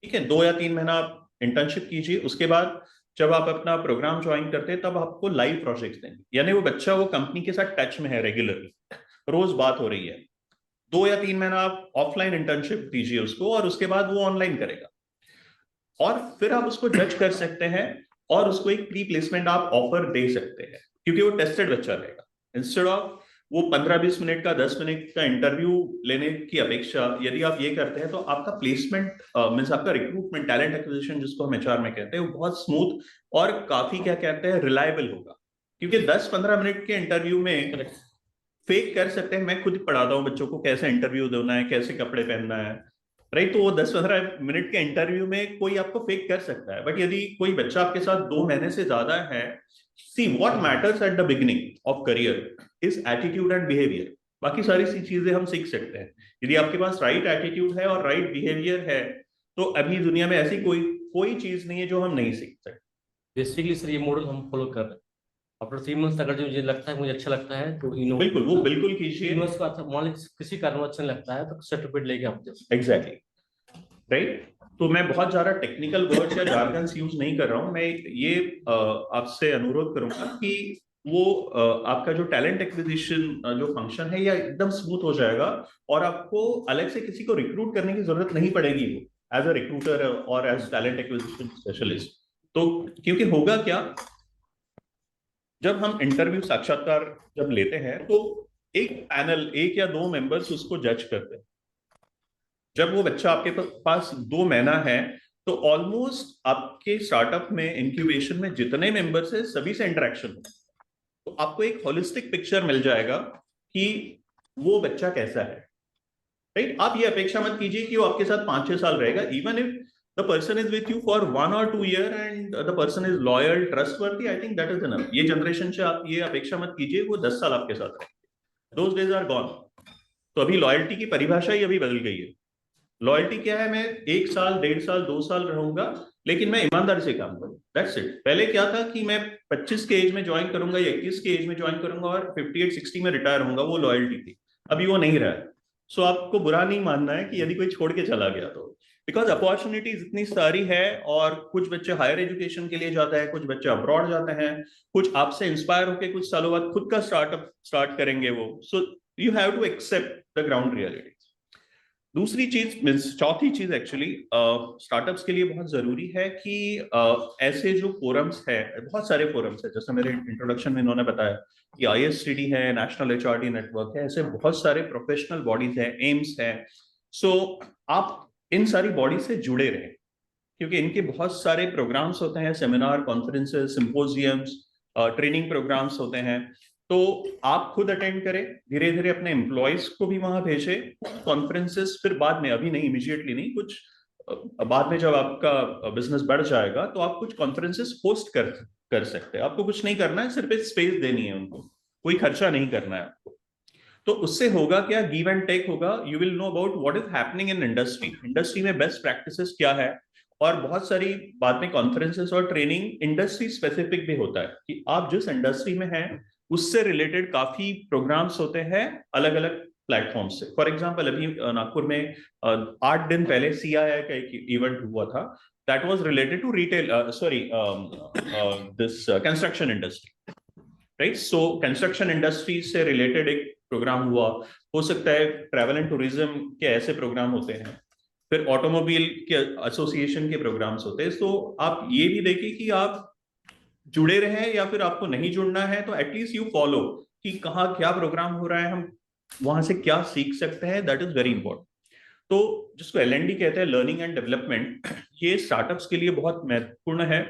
ठीक है, 2 या 3 महीना आप इंटर्नशिप कीजिए, उसके बाद जब आप अपना प्रोग्राम ज्वाइन करते हैं तब आपको लाइव प्रोजेक्ट्स देंगे, यानी वो बच्चा वो कंपनी के साथ टच में है, रेगुलरली रोज बात हो रही है। 2 या 3 महीना आप ऑफलाइन इंटर्नशिप दीजिए उसको, और उसके बाद वो ऑनलाइन करेगा, और फिर आप उसको जज कर सकते हैं और उसको एक प्री प्लेसमेंट आप ऑफर दे सकते हैं, क्योंकि वो टेस्टेड बच्चा रहेगा। इंस्टेड ऑफ वो 15-20 मिनट का, 10 मिनट का इंटरव्यू लेने की अपेक्षा यदि आप ये करते हैं तो आपका प्लेसमेंट मीन्स आपका रिक्रूटमेंट, टैलेंट एक्विजिशन जिसको हम HR में कहते हैं, वो बहुत स्मूथ और काफी क्या कहते हैं रिलायबल होगा। क्योंकि 10-15 मिनट के इंटरव्यू में फेक कर सकते हैं, मैं खुद पढ़ाता हूँ बच्चों को कैसे इंटरव्यू देना है, कैसे कपड़े पहनना है, राइट। तो वो 10-15 मिनट के इंटरव्यू में कोई आपको फेक कर सकता है, बट यदि कोई बच्चा आपके साथ 2 महीने से ज्यादा है, see what matters at the beginning of career is attitude and behaviour. बाकी सारी सी चीजें हम सीख सकते हैं। यदि आपके पास राइट एटीट्यूड है और राइट बिहेवियर है तो अभी दुनिया में ऐसी कोई चीज नहीं है जो हम नहीं सीख सकते। बेसिकली सर ये मॉडल हम फॉलो कर रहे हैं। आफ्टर 3 मंथ्स अगर जो मुझे लगता है, मुझे अच्छा लगता है तो बिल्कुल वो बिल्कुल कीजिए। 3 मंथ्स का मान लीजिए किसी कारण अच्छा नहीं लगता है तो सर्टिफिकेट लेके आप दे। Exactly, right. तो मैं बहुत ज्यादा टेक्निकल वर्ड्स या जार्गन्स यूज नहीं कर रहा हूं, मैं ये आपसे अनुरोध करूंगा कि वो आपका जो टैलेंट एक्विजिशन जो फंक्शन है, या एकदम स्मूथ हो जाएगा, और आपको अलग से किसी को रिक्रूट करने की जरूरत नहीं पड़ेगी वो एज अ रिक्रूटर और एज टैलेंट एक्विजिशन स्पेशलिस्ट। तो क्योंकि होगा क्या, जब हम इंटरव्यू साक्षात्कार जब लेते हैं तो एक पैनल, 1 या 2 मेंबर्स उसको जज करते हैं। जब वो बच्चा आपके पास 2 महीना है तो ऑलमोस्ट आपके स्टार्टअप में, इंक्यूबेशन में जितने मेंबर्स है सभी से इंटरेक्शन हो, तो आपको एक होलिस्टिक पिक्चर मिल जाएगा कि वो बच्चा कैसा है, राइट। आप ये अपेक्षा मत कीजिए कि वो आपके साथ 5-6 साल रहेगा। Even if the person is with you for 1 or 2 year and the person is loyal, trustworthy, I think that is enough. ये जनरेशन से आप ये अपेक्षा मत कीजिए वो 10 साल आपके साथ रहेंगे। Those days are gone. तो अभी लॉयल्टी की परिभाषा ही अभी बदल गई है। लॉयल्टी क्या है, मैं 1 साल, 1.5 साल, 2 साल रहूंगा, लेकिन मैं ईमानदारी से काम करूँ, दैट्स इट। पहले क्या था कि मैं 25 के एज में ज्वाइन करूंगा या 21 के एज में ज्वाइन करूंगा और 58-60 में रिटायर होऊंगा, वो लॉयल्टी थी। अभी वो नहीं रहा है। सो आपको बुरा नहीं मानना है कि यदि कोई छोड़ के चला गया तो, बिकॉज अपॉर्चुनिटीज इतनी सारी है, और कुछ बच्चे हायर एजुकेशन के लिए जाते हैं, कुछ बच्चे अब्रॉड जाते हैं, कुछ आपसे इंस्पायर होकर कुछ सालों बाद खुद का स्टार्टअप स्टार्ट करेंगे वो। So you have to accept the ground reality. दूसरी चीज मीन्स चौथी चीज एक्चुअली स्टार्टअप्स के लिए बहुत जरूरी है कि ऐसे जो फोरम्स है, बहुत सारे फोरम्स है, जैसे मेरे इंट्रोडक्शन में इन्होंने बताया कि ISTD है, नेशनल HRD नेटवर्क है, ऐसे बहुत सारे प्रोफेशनल बॉडीज है, एम्स है। सो आप इन सारी बॉडी से जुड़े रहें, क्योंकि इनके बहुत सारे प्रोग्राम्स होते हैं, seminar, conferences, symposiums, training programmes होते हैं। तो आप खुद अटेंड करें, धीरे धीरे अपने एम्प्लॉयज को भी वहां भेजें कॉन्फ्रेंसेस, फिर बाद में, अभी नहीं, इमीडिएटली नहीं, कुछ बाद में जब आपका बिजनेस बढ़ जाएगा तो आप कुछ कॉन्फ्रेंसेस होस्ट कर सकते हैं। आपको कुछ नहीं करना है, सिर्फ एक स्पेस देनी है उनको, कोई खर्चा नहीं करना है आपको। तो उससे होगा क्या, गिव एंड टेक होगा। You will know about what is happening in industry में बेस्ट प्रैक्टिसेस क्या है, और बहुत सारी बाद में कॉन्फ्रेंसेस और ट्रेनिंग इंडस्ट्री स्पेसिफिक भी होता है कि आप जिस इंडस्ट्री में हैं उससे रिलेटेड काफी प्रोग्राम्स होते हैं अलग अलग प्लेटफॉर्म से। फॉर एग्जांपल अभी नागपुर में 8 दिन पहले CII का एक इवेंट हुआ था, that was related to retail this construction industry, right. So construction industry से रिलेटेड एक प्रोग्राम हुआ, हो सकता है ट्रैवल एंड टूरिज्म के ऐसे प्रोग्राम होते हैं, फिर ऑटोमोबाइल के एसोसिएशन के प्रोग्राम्स होते हैं। तो आप ये भी देखिए कि आप जुड़े रहें या फिर आपको नहीं जुड़ना है तो एटलीस्ट यू फॉलो कि कहाँ क्या प्रोग्राम हो रहा है, हम वहां से क्या सीख सकते हैं, दैट इज वेरी इंपॉर्टेंट। तो जिसको LND कहते हैं, लर्निंग एंड डेवलपमेंट, ये स्टार्टअप्स के लिए बहुत महत्वपूर्ण है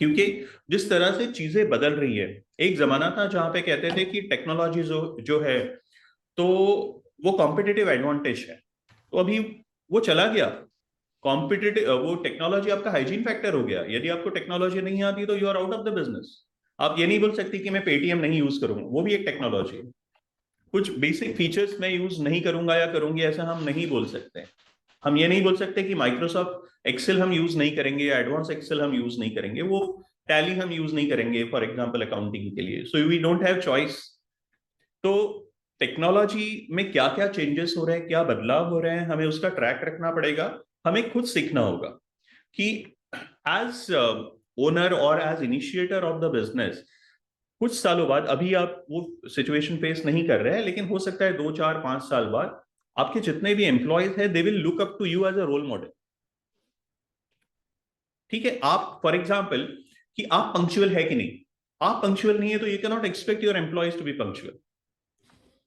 क्योंकि जिस तरह से चीजें बदल रही है, एक जमाना था जहां पे कहते थे कि टेक्नोलॉजी जो है तो वो कॉम्पिटिटिव एडवांटेज है, तो अभी वो चला गया। कॉम्पिटिटिव वो टेक्नोलॉजी आपका हाइजीन फैक्टर हो गया। यदि आपको टेक्नोलॉजी नहीं आती तो you are out of the business. आप ये नहीं बोल सकते कि मैं पेटीएम नहीं यूज करूंगा, वो भी एक टेक्नोलॉजी है। कुछ बेसिक फीचर्स मैं यूज नहीं करूंगा या करूंगी ऐसा हम नहीं बोल सकते। हम ये नहीं बोल सकते कि माइक्रोसॉफ्ट एक्सेल हम यूज नहीं करेंगे या एडवांस एक्सेल हम यूज नहीं करेंगे, वो टैली हम यूज नहीं करेंगे फॉर एग्जांपल अकाउंटिंग के लिए। So we don't have choice. तो टेक्नोलॉजी में क्या क्या चेंजेस हो रहे हैं, क्या बदलाव हो रहे हैं, हमें उसका ट्रैक रखना पड़ेगा, हमें खुद सीखना होगा कि एज ओनर और as initiator of the business कुछ सालों बाद, अभी आप वो सिचुएशन फेस नहीं कर रहे हैं लेकिन हो सकता है 2, 4, 5 साल बाद आपके जितने भी एम्प्लॉयज हैं they will look up to you as a role model. ठीक है, आप फॉर एग्जाम्पल कि आप पंक्चुअल है कि नहीं, आप पंक्चुअल नहीं है तो you can not expect your employees to be punctual.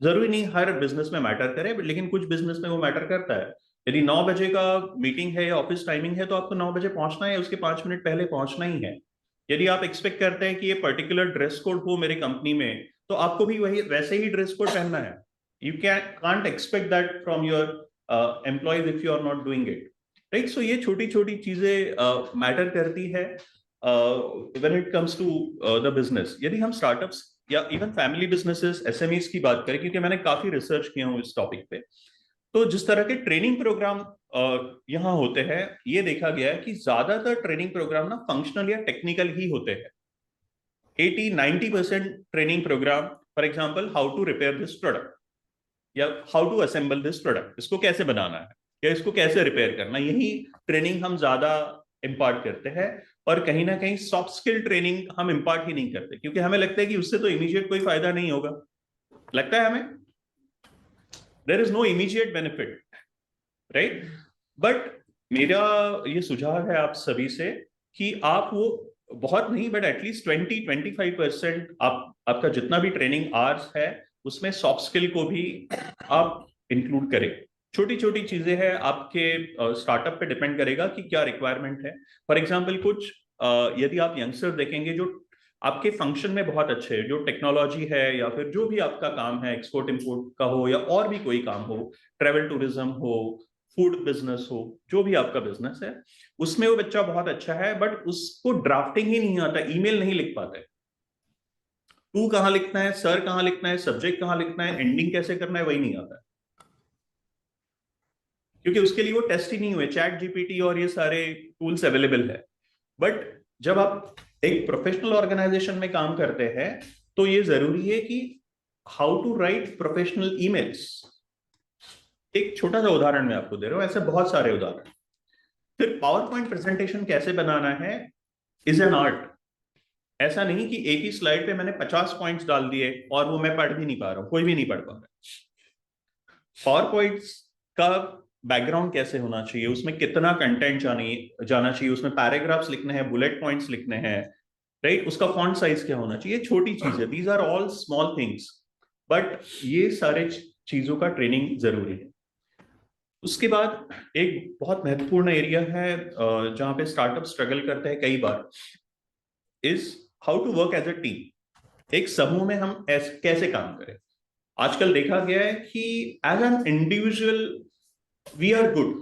जरूरी नहीं हर बिजनेस में मैटर करे, लेकिन कुछ बिजनेस में वो मैटर करता है। यदि 9 बजे का मीटिंग है या ऑफिस टाइमिंग है तो आपको 9 बजे पहुंचना है, उसके 5 मिनट पहले पहुंचना ही है। यदि आप एक्सपेक्ट करते हैं कि ये पर्टिकुलर ड्रेस कोड हो मेरी कंपनी में तो आपको भी वही वैसे ही ड्रेस कोड पहनना है। You can't expect that from your employees if you are not doing it, right. So ये छोटी छोटी चीजें मैटर करती है when it comes to the business. यदि हम स्टार्टअप्स या इवन फैमिली बिजनेसेस, SMEs की बात करें, क्योंकि मैंने काफी रिसर्च किया हूं इस टॉपिक पे, तो जिस तरह के ट्रेनिंग प्रोग्राम यहाँ होते हैं, ये देखा गया है कि ज्यादातर ट्रेनिंग प्रोग्राम ना फंक्शनल या टेक्निकल ही होते हैं। 80-90% training programme, for example how to repair this product या how to assemble this product, इसको कैसे बनाना है या इसको कैसे रिपेयर करना, यही ट्रेनिंग हम ज्यादा इम्पार्ट करते हैं। और कहीं ना कहीं सॉफ्ट स्किल ट्रेनिंग हम इम्पार्ट ही नहीं करते क्योंकि हमें लगता है कि उससे तो इमीडिएट कोई फायदा नहीं होगा। लगता है हमें there is no immediate benefit, right. But मेरा ये सुझाव है आप सभी से कि आप वो बहुत नहीं बट एटलीस्ट 20-25% आपका जितना भी ट्रेनिंग आवर्स है उसमें सॉफ्ट स्किल को भी आप इंक्लूड करें। छोटी छोटी चीजें हैं, आपके स्टार्टअप पे डिपेंड करेगा कि क्या रिक्वायरमेंट है। फॉर एग्जांपल कुछ यदि आप यंगस्टर देखेंगे जो आपके फंक्शन में बहुत अच्छे हैं, जो टेक्नोलॉजी है या फिर जो भी आपका काम है, एक्सपोर्ट इंपोर्ट का हो या और भी कोई काम हो, ट्रेवल टूरिज्म हो, फूड बिजनेस हो, जो भी आपका बिजनेस है उसमें वो बच्चा बहुत अच्छा है बट उसको ड्राफ्टिंग ही नहीं आता, ईमेल नहीं लिख पाता है। टू कहाँ लिखना है, सर कहाँ लिखना है, सब्जेक्ट कहाँ लिखना है, एंडिंग कैसे करना है, वही नहीं आता है क्योंकि उसके लिए वो टेस्ट ही नहीं हुए। चैट जीपीटी और ये सारे टूल्स अवेलेबल है। बट जब आप एक प्रोफेशनल ऑर्गेनाइजेशन में काम करते हैं तो ये जरूरी है कि how to write professional emails. एक छोटा सा उदाहरण मैं आपको दे रहा हूं, ऐसे बहुत सारे उदाहरण। फिर पावर पॉइंट प्रेजेंटेशन कैसे बनाना है इज एन आर्ट। ऐसा नहीं कि एक ही स्लाइड पे मैंने 50 पॉइंट्स डाल दिए और वो मैं पढ़ भी नहीं पा रहा हूं, कोई भी नहीं पढ़ पा रहा। पावर पॉइंट्स का बैकग्राउंड कैसे होना चाहिए, उसमें कितना कंटेंट जाना चाहिए, उसमें पैराग्राफ्स लिखने हैं, बुलेट पॉइंट्स लिखने हैं, राइट। उसका फॉन्ट साइज क्या होना चाहिए, छोटी चीजें, these are all small things but ये सारे चीजों का ट्रेनिंग जरूरी है। उसके बाद एक बहुत महत्वपूर्ण एरिया है जहां पे स्टार्टअप स्ट्रगल करते हैं कई बार, is how to work as a team. एक समूह में हम कैसे काम करें। आजकल देखा गया है कि as an individual we are good,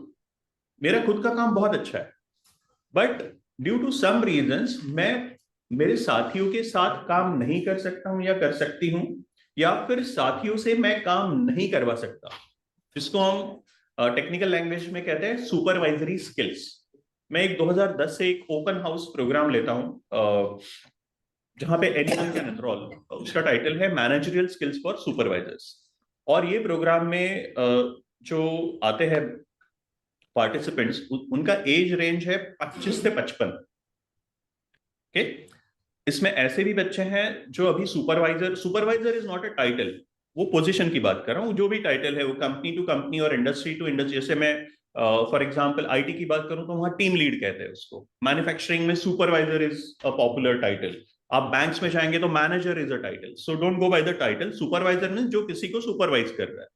मेरा खुद का काम बहुत अच्छा है but due to some reasons मैं मेरे साथियों के साथ काम नहीं कर सकता हूं या कर सकती हूं, या फिर साथियों से मैं काम नहीं करवा सकता, जिसको हम टेक्निकल लैंग्वेज में कहते हैं सुपरवाइजरी स्किल्स। मैं एक 2010 से एक ओपन हाउस प्रोग्राम लेता हूँ जहां पे एनीवन कैन एनरोल। उसका टाइटल है मैनेजरियल स्किल्स फॉर सुपरवाइजर्स। और ये प्रोग्राम में जो आते हैं पार्टिसिपेंट्स, उनका एज रेंज है 25 से 55। ओके, इसमें ऐसे भी बच्चे हैं जो अभी supervisor is not a title, वो पोजीशन की बात कर रहा हूँ। जो भी टाइटल है वो कंपनी टू कंपनी और इंडस्ट्री टू इंडस्ट्री, जैसे मैं फॉर एग्जांपल आईटी की बात करूं तो वहां टीम लीड कहते हैं उसको। मैन्युफैक्चरिंग में supervisor is a popular title. आप बैंक्स में जाएंगे तो manager is a title. So don't go by the title. Supervisor means जो किसी को सुपरवाइज कर रहा है।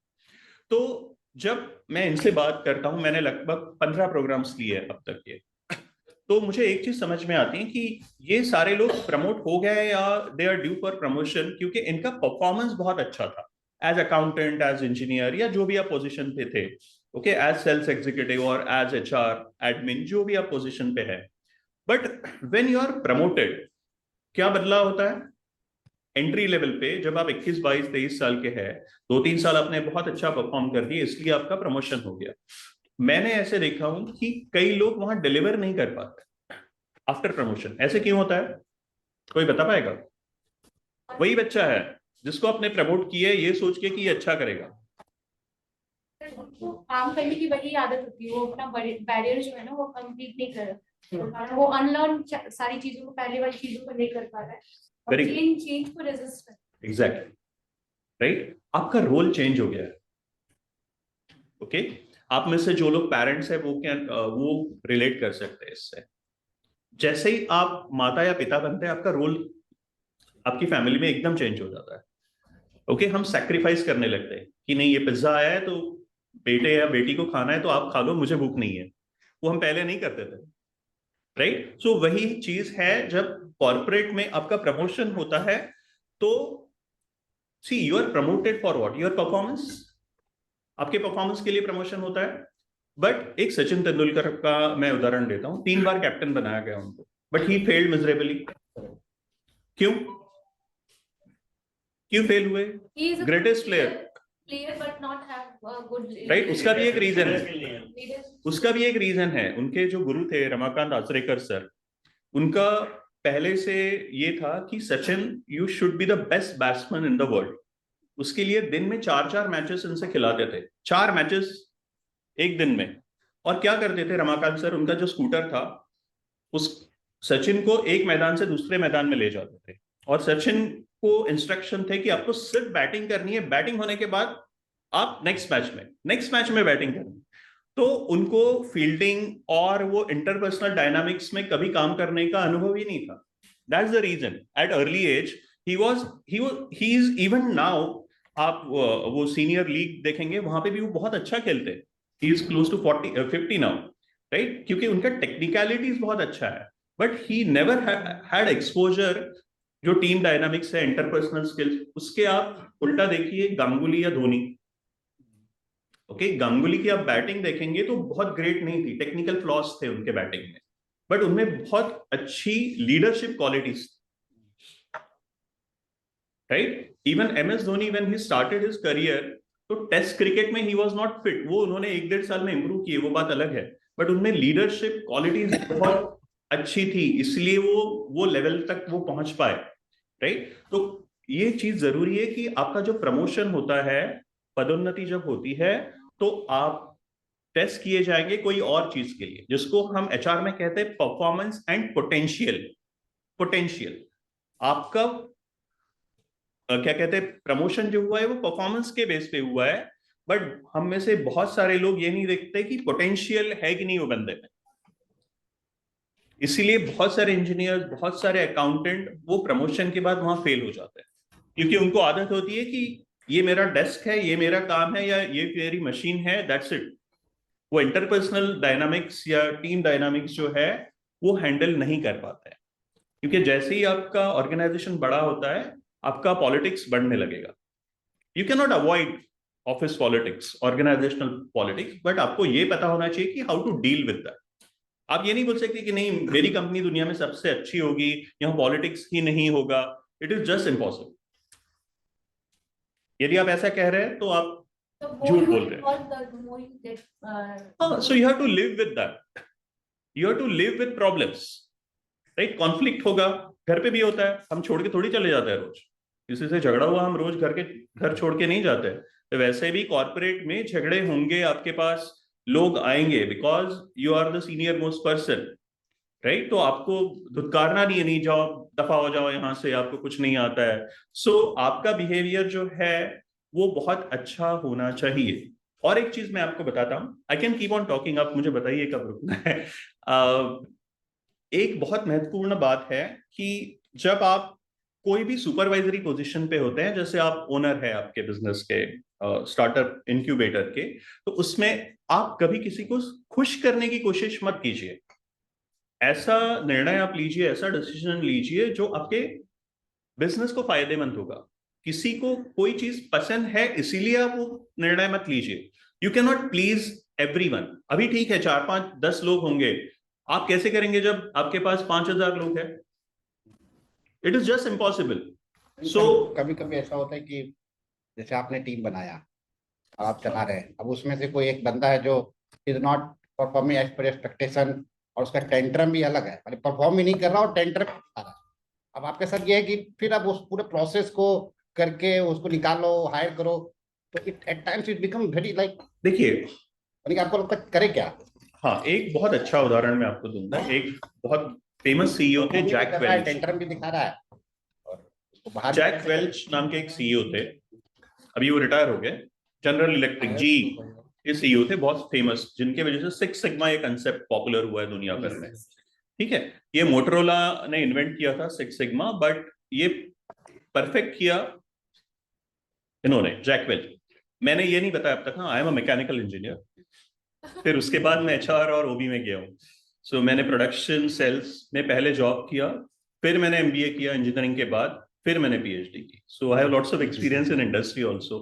तो जब मैं इनसे बात करता हूं, मैंने लगभग 15 प्रोग्राम्स लिए अब तक के, तो मुझे एक चीज समझ में आती है कि ये सारे लोग प्रमोट हो गए या they are due for promotion, क्योंकि इनका परफॉर्मेंस बहुत अच्छा था एज अकाउंटेंट, एज इंजीनियर, या जो भी आप पोजीशन पे थे। ओके, एज सेल्स एग्जीक्यूटिव और एज एचआर एडमिन, जो भी आप पोजीशन पे है। But when you are promoted, क्या बदलाव होता है? एंट्री लेवल पे जब आप 21, 22, 23 साल के हैं, 2-3 साल आपने बहुत अच्छा परफॉर्म कर दिया, इसलिए आपका प्रमोशन हो गया। मैंने ऐसे देखा हूं कि कई लोग वहां डिलीवर नहीं कर पाते आफ्टर प्रमोशन। ऐसे क्यों होता है? कोई बता पाएगा? वही बच्चा है जिसको आपने प्रमोट किया है ये सोच के कि ये अच्छा करेगा। उनको काम करने की वही आदत होती है, वो अपना बैरियर जो है ना वो कंप्लीट नहीं कर रहा, वो अनलर्न सारी चीजों को, पहले वाली चीजों को नहीं कर पा रहा है और चेंज को रेजिस्ट कर। Exactly, right. आपका रोल चेंज हो गया है। ओके, आप में से जो लोग पेरेंट्स है वो रिलेट कर सकते हैं इससे। जैसे ही आप माता या पिता बनते हैं, आपका रोल आपकी फैमिली में एकदम चेंज हो जाता है। ओके, हम सैक्रिफाइस करने लगते हैं कि नहीं, ये पिज्जा आया है तो बेटे या बेटी को खाना है तो आप खा लो, मुझे भूख नहीं है। वो हम पहले नहीं करते थे, राइट। सो वही चीज है जब कॉर्पोरेट में आपका प्रमोशन होता है तो see you are promoted for what? Your performance. आपके परफॉर्मेंस के लिए प्रमोशन होता है। बट एक सचिन तेंदुलकर का मैं उदाहरण देता हूं। 3 बार कैप्टन बनाया गया उनको, बट ही फेल्ड मिजरेबली। क्यों फेल हुए? Greatest player but not have a good right. उसका भी एक रीजन है। उनके जो गुरु थे रमाकांत आचरेकर सर, उनका पहले से ये था कि Sachin, you should be the best batsman in the world. उसके लिए दिन में 4-4 मैचेस इनसे खिलाते थे, 4 मैचेस एक दिन में। और क्या करते थे रमाकांत सर, उनका जो स्कूटर था उस सचिन को एक मैदान से दूसरे मैदान में ले जाते थे, और सचिन को इंस्ट्रक्शन थे कि आपको सिर्फ बैटिंग करनी है, बैटिंग होने के बाद आप नेक्स्ट मैच में बैटिंग करनी। तो उनको फील्डिंग और वो इंटरपर्सनल डायनामिक्स में कभी काम करने का अनुभव ही नहीं था। That's the reason at early age ही इज इवन नाउ। आप वो सीनियर लीग देखेंगे, वहां पे भी वो बहुत अच्छा खेलते हैं। He is close to 50 now, right, क्योंकि उनका टेक्निकलिटीज बहुत अच्छा है। But he never had exposure जो टीम डायनामिक्स है, इंटरपर्सनल स्किल्स। उसके आप उल्टा देखिए गांगुली या धोनी। ओके, गांगुली की आप बैटिंग देखेंगे तो बहुत ग्रेट नहीं थी, टेक्निकल फ्लॉस थे उनके बैटिंग में, बट उनमें बहुत अच्छी leadership qualities, right. Even MS Dhoni when he started his career, तो टेस्ट क्रिकेट में ही वाज नॉट फिट। वो उन्होंने 1-1.5 साल में इंप्रूव किए, वो बात अलग है, बट उनमें लीडरशिप क्वालिटीज बहुत अच्छी थी, इसलिए वो लेवल तक वो पहुंच पाए, राइट। तो ये चीज जरूरी है कि आपका जो प्रमोशन होता है, पदोन्नति जब होती है, तो आप टेस्ट किए जाएंगे कोई और चीज के लिए, जिसको हम एचआर में कहते हैं परफॉर्मेंस एंड पोटेंशियल। आपका क्या कहते हैं, प्रमोशन जो हुआ है वो परफॉर्मेंस के बेस पे हुआ है, बट हम में से बहुत सारे लोग ये नहीं देखते कि पोटेंशियल है कि नहीं वो बंदे में। इसीलिए बहुत सारे इंजीनियर, बहुत सारे अकाउंटेंट वो प्रमोशन के बाद वहां फेल हो जाते हैं, क्योंकि उनको आदत होती है कि ये मेरा डेस्क है, ये मेरा काम है, या ये मेरी मशीन है, दैट्स इट। वो इंटरपर्सनल डायनामिक्स या टीम डायनामिक्स जो है वो हैंडल नहीं कर पाते हैं, क्योंकि जैसे ही आपका ऑर्गेनाइजेशन बड़ा होता है, आपका पॉलिटिक्स बढ़ने लगेगा। You can not avoid office politics, organisational politics, but आपको ये पता होना चाहिए कि how to deal with that. आप ये नहीं बोल सकते कि नहीं, मेरी कंपनी दुनिया में सबसे अच्छी होगी, यहाँ पॉलिटिक्स ही नहीं होगा। It is just impossible. यदि आप ऐसा कह रहे हैं तो आप झूठ बोल रहे हैं। So you have to live with that. You have to live with problems, right? Conflict होगा, घर पे भी होता है, हम छोड़ के थोड़ी चले जाते हैं रोज, किसी से झगड़ा हुआ हम रोज घर छोड़ के नहीं जाते। तो वैसे भी कॉर्पोरेट में झगड़े होंगे, आपके पास लोग आएंगे because you are the senior most person, right? तो आपको धुतकारना नहीं जाओ, दफा हो जाओ यहाँ से, आपको कुछ नहीं आता है। सो आपका बिहेवियर जो है वो बहुत अच्छा होना चाहिए। और एक चीज मैं आपको बताता हूँ, I can keep on talking, आप मुझे बताइए कब रुकना है। एक बहुत महत्वपूर्ण बात है कि जब आप कोई भी सुपरवाइजरी पोजीशन पे होते हैं, जैसे आप ओनर है आपके बिजनेस के, स्टार्टअप इनक्यूबेटर के, तो उसमें आप कभी किसी को खुश करने की कोशिश मत कीजिए। ऐसा निर्णय आप लीजिए, ऐसा डिसीजन लीजिए जो आपके बिजनेस को फायदेमंद होगा। किसी को कोई चीज पसंद है इसीलिए आप वो निर्णय मत लीजिए। You can not please everyone. अभी ठीक है 4, 5, 10 लोग होंगे, आप कैसे करेंगे जब आपके पास 5000 लोग हैं? It is just impossible. So कभी कभी ऐसा होता है कि जैसे आपने टीम बनाया, आप चला रहे हैं, अब उसमें से कोई एक बंदा है जो is not performing as per expectation, और उसका टेंट्रम भी अलग है, मतलब परफॉर्म ही नहीं कर रहा और टेंट्रम आ रहा है। अब आपके साथ ये है कि फिर आप उस पूरे प्रोसेस को करके उसको निकालो, हायर करो, तो it at times it become very like, देखिए आपको लगता है करे क्या? हाँ, एक बहुत अच्छा उदाहरण मैं आपको दूंगा। एक बहुत फेमस सीईओ थे, जैक वेल्च। टेंट्रम भी दिखा रहा है और उसको बाहर जैक वेल्च नाम के एक सीईओ थे, अभी वो रिटायर हो गए। जनरल इलेक्ट्रिक जी ये सीईओ थे, बहुत फेमस, जिनके वजह से 6 सिग्मा ये कंसेप्ट पॉपुलर हुआ है दुनिया भर में। ठीक है, ये मोटरोला ने इन्वेंट किया था 6 सिग्मा, बट ये परफेक्ट किया इन्होंने, जैक वेल्च। मैंने ये नहीं बताया अब तक, हाँ, I am a mechanical engineer. फिर उसके बाद मैं एचआर और ओबी में गया हूँ। सो मैंने प्रोडक्शन सेल्स में पहले जॉब किया, फिर मैंने एमबीए किया इंजीनियरिंग के बाद, फिर मैंने पीएचडी की। So I have lots of experience in industry also.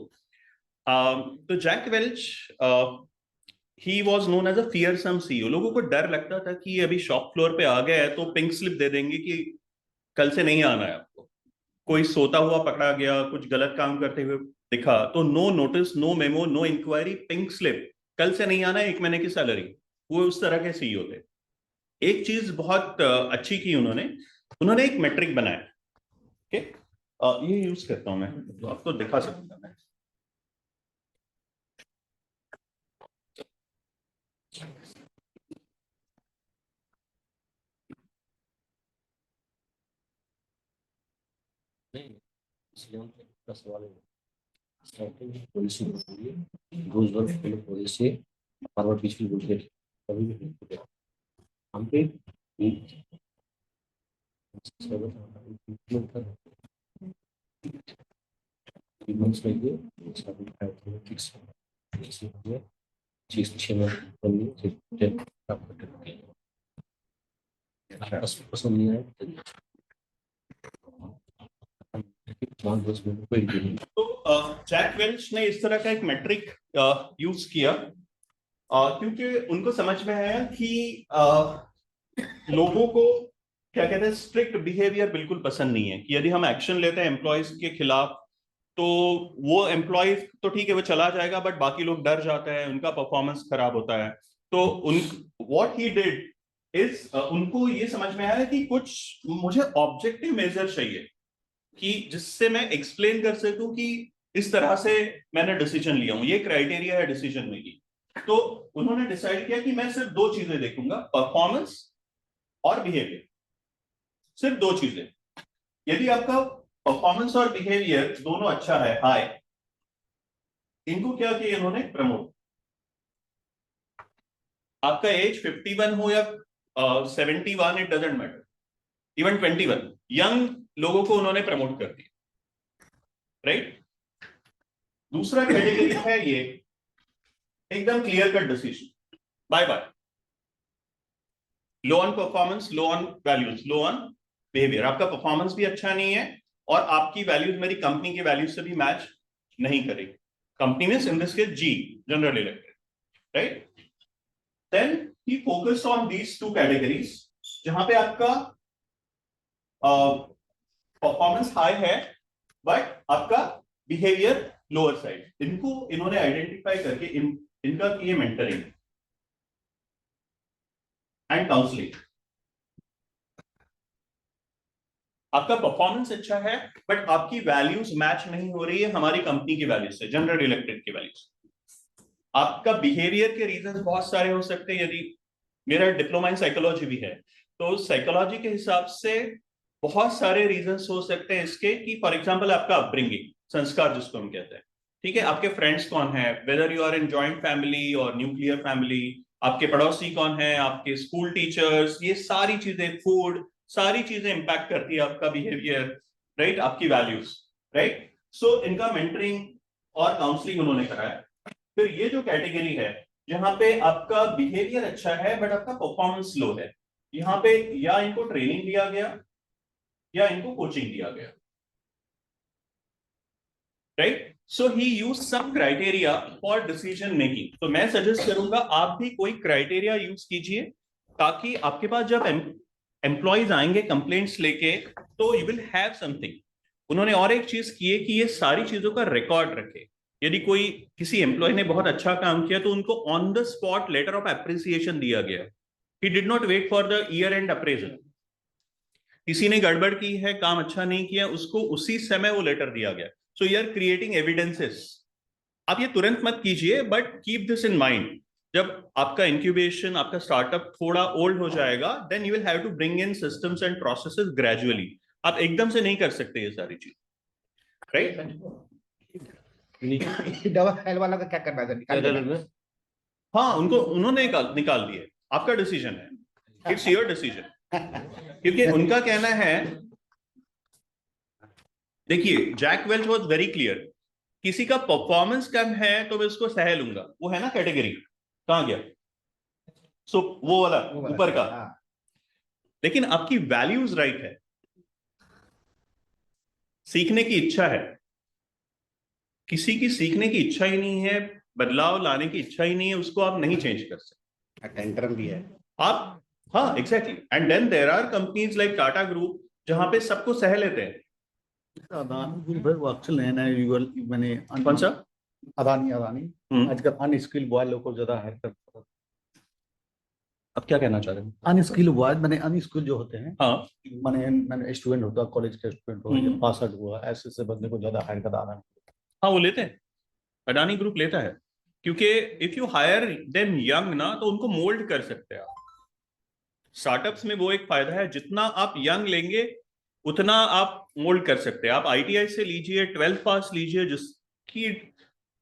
तो Jack Welch he was known as a fearsome CEO. लोगों को डर लगता था कि अभी शॉप फ्लोर पे आ गया है तो पिंक स्लिप दे देंगे कि कल से नहीं आना है आपको। कोई सोता हुआ पकड़ा गया, कुछ गलत काम करते हुए दिखा तो no notice, no memo, no inquiry, pink slip, कल से नहीं आना है, 1 महीने की सैलरी। वो उस तरह के सीईओ थे। एक चीज बहुत अच्छी की उन्होंने एक मेट्रिक बनाया। ओके, ये यूज करता हूं मैं, तो आपको दिखा सकता मैं। फॉरवर्ड पीछे बोलते कभी भी हम पे पसंद नहीं आया तो जैक वेल्च ने इस तरह का एक मैट्रिक यूज किया, क्योंकि उनको समझ में आया कि लोगों को क्या कहते हैं, स्ट्रिक्ट बिहेवियर बिल्कुल पसंद नहीं है। कि यदि हम एक्शन लेते हैं एम्प्लॉयज के खिलाफ तो वो एम्प्लॉयज तो ठीक है वो चला जाएगा, बट बाकी लोग डर जाते हैं, उनका परफॉर्मेंस खराब होता है। तो व्हाट ही डिड इज, उनको ये समझ में आया कि कुछ मुझे ऑब्जेक्टिव मेजर चाहिए कि जिससे मैं एक्सप्लेन कर सकूं कि इस तरह से मैंने डिसीजन लिया हूं, ये क्राइटेरिया है डिसीजन मेकिंग। तो उन्होंने डिसाइड किया कि मैं सिर्फ 2 चीजें देखूंगा, परफॉर्मेंस और बिहेवियर, सिर्फ 2 चीजें। यदि आपका परफॉर्मेंस और बिहेवियर दोनों अच्छा है, हाई, इनको क्या किया इन्होंने, प्रमोट। आपका एज 51 हो या 71, it doesn't matter, even 21, young लोगों को उन्होंने प्रमोट कर दिया, राइट? दूसरा कैटेगरी है ये, एकदम clear cut decision, bye bye, low on performance, low on values, low on behaviour. आपका परफॉर्मेंस भी अच्छा नहीं है और आपकी वैल्यूज मेरी कंपनी की वैल्यूज से भी मैच नहीं करेगी। कंपनी में in this case G, General Electric, right? Then he focused on these 2 categories, जहां पे आपका परफॉर्मेंस हाई है बट आपका बिहेवियर लोअर साइड। इनको इन्होंने आइडेंटिफाई करके इनका किए मेंटरिंग। And counselling. आपका परफॉर्मेंस अच्छा है बट आपकी वैल्यूज मैच नहीं हो रही है हमारी कंपनी की वैल्यूज से, जनरल इलेक्टेड की वैल्यूज। आपका बिहेवियर के रीजंस बहुत सारे हो सकते हैं। यदि मेरा डिप्लोमा इन साइकोलॉजी भी है तो साइकोलॉजी के हिसाब से बहुत सारे रीजंस हो सकते हैं इसके, कि फॉर एग्जांपल आपका अपब्रिंगिंग, संस्कार जिसको हम कहते हैं, ठीक है, आपके फ्रेंड्स कौन है, whether you are in joint family और न्यूक्लियर फैमिली, आपके पड़ोसी कौन है, आपके स्कूल टीचर्स, ये सारी चीजें, फूड, सारी चीजें इंपैक्ट करती है आपका बिहेवियर, राइट, आपकी वैल्यूज, राइट। सो इनका मेंटरिंग और काउंसलिंग उन्होंने कराया। फिर ये जो कैटेगरी है जहां पे आपका बिहेवियर अच्छा है बट आपका परफॉर्मेंस लो है, यहाँ पे या इनको ट्रेनिंग दिया गया या इनको कोचिंग दिया गया, right. So he use some criteria for decision making. तो मैं सजेस्ट करूंगा आप भी कोई क्राइटेरिया यूज कीजिए ताकि आपके पास जब एम्प्लॉयज आएंगे कंप्लेंट्स लेके तो यू विल हैव समथिंग। उन्होंने और एक चीज की है कि ये सारी चीजों का रिकॉर्ड रखे। यदि कोई किसी एम्प्लॉय ने बहुत अच्छा काम किया तो उनको on the spot letter of appreciation दिया गया। He did not wait for the year end appraisal. किसी ने गड़बड़ की है, काम अच्छा नहीं किया, उसको उसी समय वो लेटर दिया गया। So you are creating evidences. आप ये तुरंत मत कीजिए but keep this in mind. जब आपका इंक्यूबेशन, आपका स्टार्टअप थोड़ा ओल्ड हो जाएगा then you will have to bring in systems and processes gradually. आप एकदम से नहीं कर सकते ये सारी चीज, राइट। डबल हेल वाला का क्या करना है, निकाल देना? हाँ, उन्होंने निकाल दिए, आपका डिसीजन है, इट्स योर डिसीजन। क्योंकि उनका कहना है, देखिए Jack Welch was very clear, किसी का परफॉर्मेंस कम है तो मैं उसको सह लूंगा। वो है ना कैटेगरी, कहां गया, सो वो वाला ऊपर का। लेकिन आपकी वैल्यूज राइट है, सीखने की इच्छा है। किसी की सीखने की इच्छा ही नहीं है, बदलाव लाने की इच्छा ही नहीं है, उसको आप नहीं चेंज कर सकते। टेंटरम भी है आप, हाँ exactly. And then there are companies like Tata group जहां पे सबको सह लेते हैं। अदानी ग्रुप है वो अक्सर नया नया युगल मैंने कौन सा? अदानी हम्म। आजकल अनस्किल्ड बॉय लोग को ज्यादा हायर करता है। अब क्या कहना चाह रहे हैं? अनस्किल्ड बॉय मैंने अनस्किल्ड जो होते हैं, हाँ, मैंने स्टूडेंट होता, कॉलेज का स्टूडेंट हो या पास आउट हुआ, ऐसे बंदे को ज्यादा हायर करा रहा है। हाँ वो लेते हैं, अडानी ग्रुप लेता है, क्योंकि if you hire them young ना तो उनको मोल्ड कर सकते हैं आप। स्टार्टअप्स में वो एक फायदा है, जितना आप यंग लेंगे उतना आप मोल्ड कर सकते हैं। आप आईटीआई से लीजिए, 12th पास लीजिए, जिसकी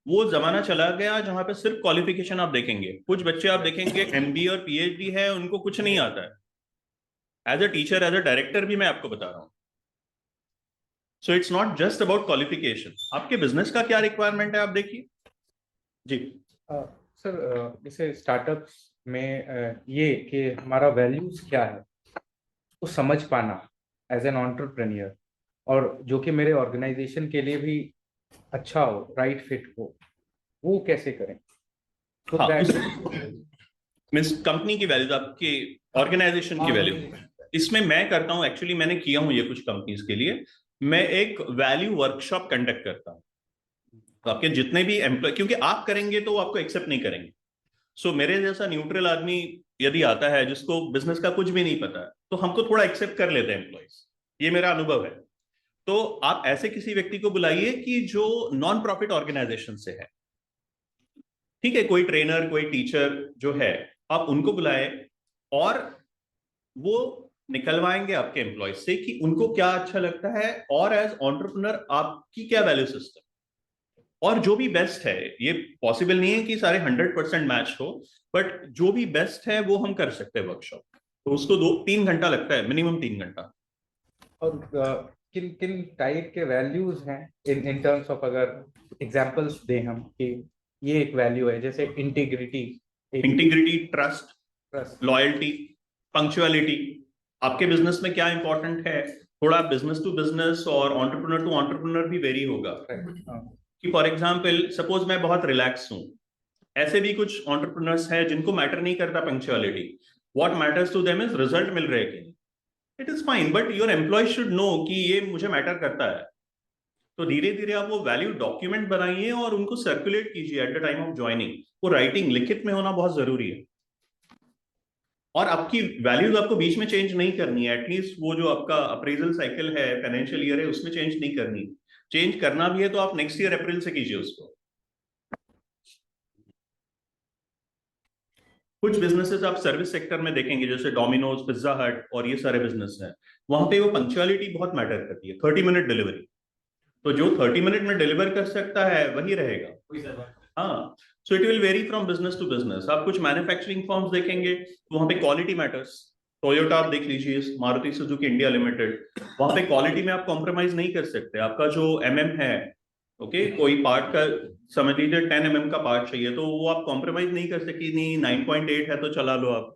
वो जमाना चला गया जहां पे सिर्फ क्वालिफिकेशन आप देखेंगे। कुछ बच्चे आप देखेंगे एमबीए और पीएचडी है, उनको कुछ नहीं आता है। As a teacher, as a director भी मैं आपको बता रहा हूं। So it's not just about qualification, आपके बिजनेस का क्या रिक्वायरमेंट है आप देखिए जी। सर जैसे स्टार्टअप्स में ये कि हमारा वैल्यूज क्या है वो समझ पाना एज एन एंटरप्रेन्योर, और जो कि मेरे ऑर्गेनाइजेशन के लिए भी अच्छा हो, राइट फिट हो, वो कैसे करें? तो हाँ, मीन्स कंपनी की वैल्यूज, आपके ऑर्गेनाइजेशन की वैल्यू, इसमें मैं करता हूं। एक्चुअली मैंने किया हूं ये कुछ कंपनीज के लिए। मैं एक वैल्यू वर्कशॉप कंडक्ट करता हूं। तो आपके जितने भी एम्प्लॉय, क्योंकि आप करेंगे तो वो आपको एक्सेप्ट नहीं करेंगे। सो मेरे जैसा न्यूट्रल आदमी यदि आता है जिसको बिजनेस का कुछ भी नहीं पता है तो हमको थोड़ा एक्सेप्ट कर लेते हैं एम्प्लॉयज। ये मेरा अनुभव है। तो आप ऐसे किसी व्यक्ति को बुलाइए कि जो नॉन प्रॉफिट ऑर्गेनाइजेशन से है, ठीक है, कोई ट्रेनर, कोई टीचर जो है, आप उनको बुलाए और वो निकलवाएंगे आपके एम्प्लॉयज से कि उनको क्या अच्छा लगता है और एज एंटरप्रेन्योर आपकी क्या वैल्यू सिस्टम, और जो भी बेस्ट है। ये पॉसिबल नहीं है कि सारे 100% मैच हो, बट जो भी बेस्ट है वो हम कर सकते हैं वर्कशॉप। तो उसको 2-3 घंटा लगता है, मिनिमम 3 घंटा। और किन किन टाइप के वैल्यूज हैं इन टर्म्स ऑफ, अगर एग्जांपल्स दें हम कि ये एक वैल्यू है, जैसे इंटीग्रिटी, ट्रस्ट, लॉयल्टी, पंक्चुअलिटी। आपके बिजनेस में क्या इंपॉर्टेंट है, थोड़ा बिजनेस टू बिजनेस और एंटरप्रेन्योर टू एंटरप्रेन्योर भी वेरी होगा। कि फॉर एग्जांपल सपोज मैं बहुत रिलैक्स हूं, ऐसे भी कुछ एंटरप्रेन्योर्स हैं जिनको मैटर नहीं करता punctuality. What matters to them is result मिल रहे हैं। It is fine, but your employ should know कि ये मुझे मैटर करता है। तो धीरे धीरे आप वो वैल्यू डॉक्यूमेंट बनाइए और उनको सर्कुलेट कीजिए at the time of joining. वो राइटिंग, लिखित में होना बहुत जरूरी है। और आपकी वैल्यूज आपको बीच में चेंज नहीं करनी है, एटलीस्ट वो जो आपका अप्रेजल साइकिल है, फाइनेंशियल ईयर है, उसमें चेंज नहीं करनी। चेंज करना भी है तो आप नेक्स्ट ईयर अप्रैल से कीजिए उसको। कुछ बिजनेसेस आप सर्विस सेक्टर में देखेंगे, जैसे डोमिनोज, पिज्जा हट और ये सारे बिजनेस हैं, वहां पे वो पंक्चुअलिटी बहुत मैटर करती है। 30 मिनट डिलीवरी, तो जो 30 मिनट में डिलीवर कर सकता है वही रहेगा। हाँ, so it will vary from business to business. आप कुछ मैन्युफैक्चरिंग फर्म्स देखेंगे तो वहां पे क्वालिटी मैटर्स। टोयोटा आप देख लीजिए, मारुति सुजुकी इंडिया लिमिटेड, वहां पे क्वालिटी में आप कॉम्प्रोमाइज नहीं कर सकते। आपका जो है, ओके, कोई पार्ट का समझ लीजिए 10 mm का पार्ट चाहिए, तो वो आप कॉम्प्रोमाइज नहीं कर सकते, नहीं 9.8 है तो चला लो आप।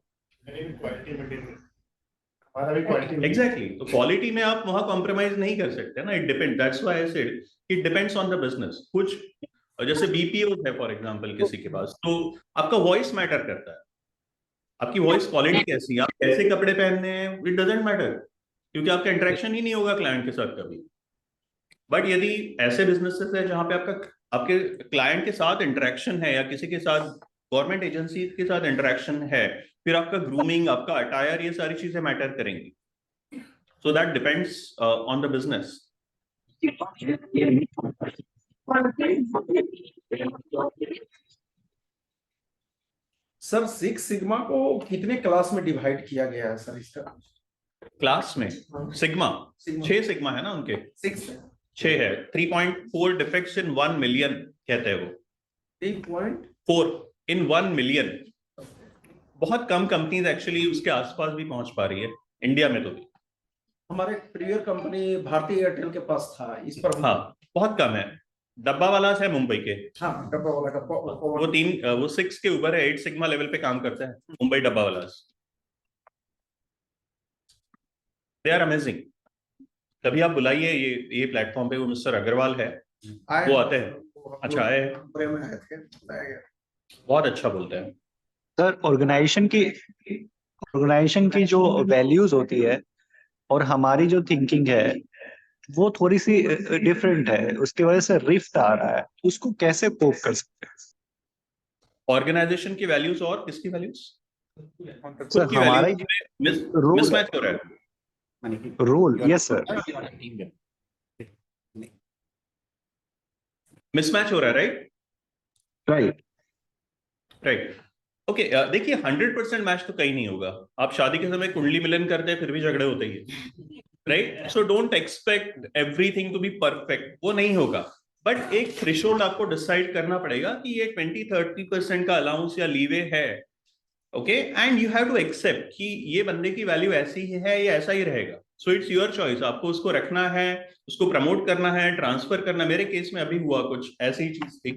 एग्जैक्टली, तो क्वालिटी में आप वहां कॉम्प्रोमाइज नहीं कर सकते ना। It depend, that's why I said it depends on the business. कुछ जैसे बीपीओ है फॉर एग्जांपल किसी के पास, तो आपका वॉइस मैटर करता है, आपकी वॉइस क्वालिटी कैसी है, आप कैसे कपड़े पहनने हैं, इट डजंट मैटर, क्योंकि आपका इंटरेक्शन ही नहीं होगा क्लाइंट के साथ कभी। बट यदि ऐसे बिजनेसेस है जहां पे आपके क्लाइंट के साथ इंटरेक्शन है, या किसी के साथ गवर्नमेंट एजेंसी के साथ इंटरेक्शन है, फिर आपका ग्रूमिंग, आपका अटायर, ये सारी चीजें मैटर करेंगी। So that depends on the business. Sir six sigma को कितने क्लास में डिवाइड किया गया है सर इसका? क्लास में सिग्मा 6 सिग्मा है ना उनके, 6 है। 3.4 डिफेक्ट्स इन 1 मिलियन कहते हैं वो। 3.4 इन 1 मिलियन। बहुत कम कंपनीज एक्चुअली उसके आसपास भी पहुंच पा रही है इंडिया में। तो भी हमारे प्रीवियर कंपनी भारतीय एयरटेल के पास था इस पर। हाँ, बहुत कम है। डब्बा वाला है मुंबई के। हाँ, डब्बा वाला का वो 6 के ऊपर है, 8 सिग्मा लेवल पे काम करता है Mumbai dabbawala. They are amazing. कभी आप बुलाइए ये प्लेटफॉर्म पे, वो मिस्टर अग्रवाल है, वो आते हैं। अच्छा, आए हैं, बहुत अच्छा बोलते हैं। सर ऑर्गेनाइजेशन की जो वैल्यूज होती है और हमारी जो थिंकिंग है वो थोड़ी सी डिफरेंट है, उसकी वजह से रिफ्ट आ रहा है, उसको कैसे कोप कर सकते हैं? ऑर्गेनाइजेशन की वैल्यूज और किसकी वैल्यूज? सर हमारा मिसमैच हो रहा है। रोल, यस सर, मिसमैच हो रहा है, राइट? Right, okay. देखिए 100% मैच तो कहीं नहीं होगा। आप शादी के समय कुंडली मिलन करते हैं, फिर भी झगड़े होते ही है, right? So don't expect everything to be perfect, वो नहीं होगा। बट एक थ्रेशोल्ड आपको डिसाइड करना पड़ेगा कि ये 20-30% का अलाउंस या लीवे है, okay, and you have to accept कि ये बंदे की वैल्यू ऐसी ही है या ऐसा ही रहेगा। सो इट्स योर चॉइस, आपको उसको रखना है, उसको प्रमोट करना है, ट्रांसफर करना। मेरे केस में अभी हुआ कुछ ऐसी ही चीज थी,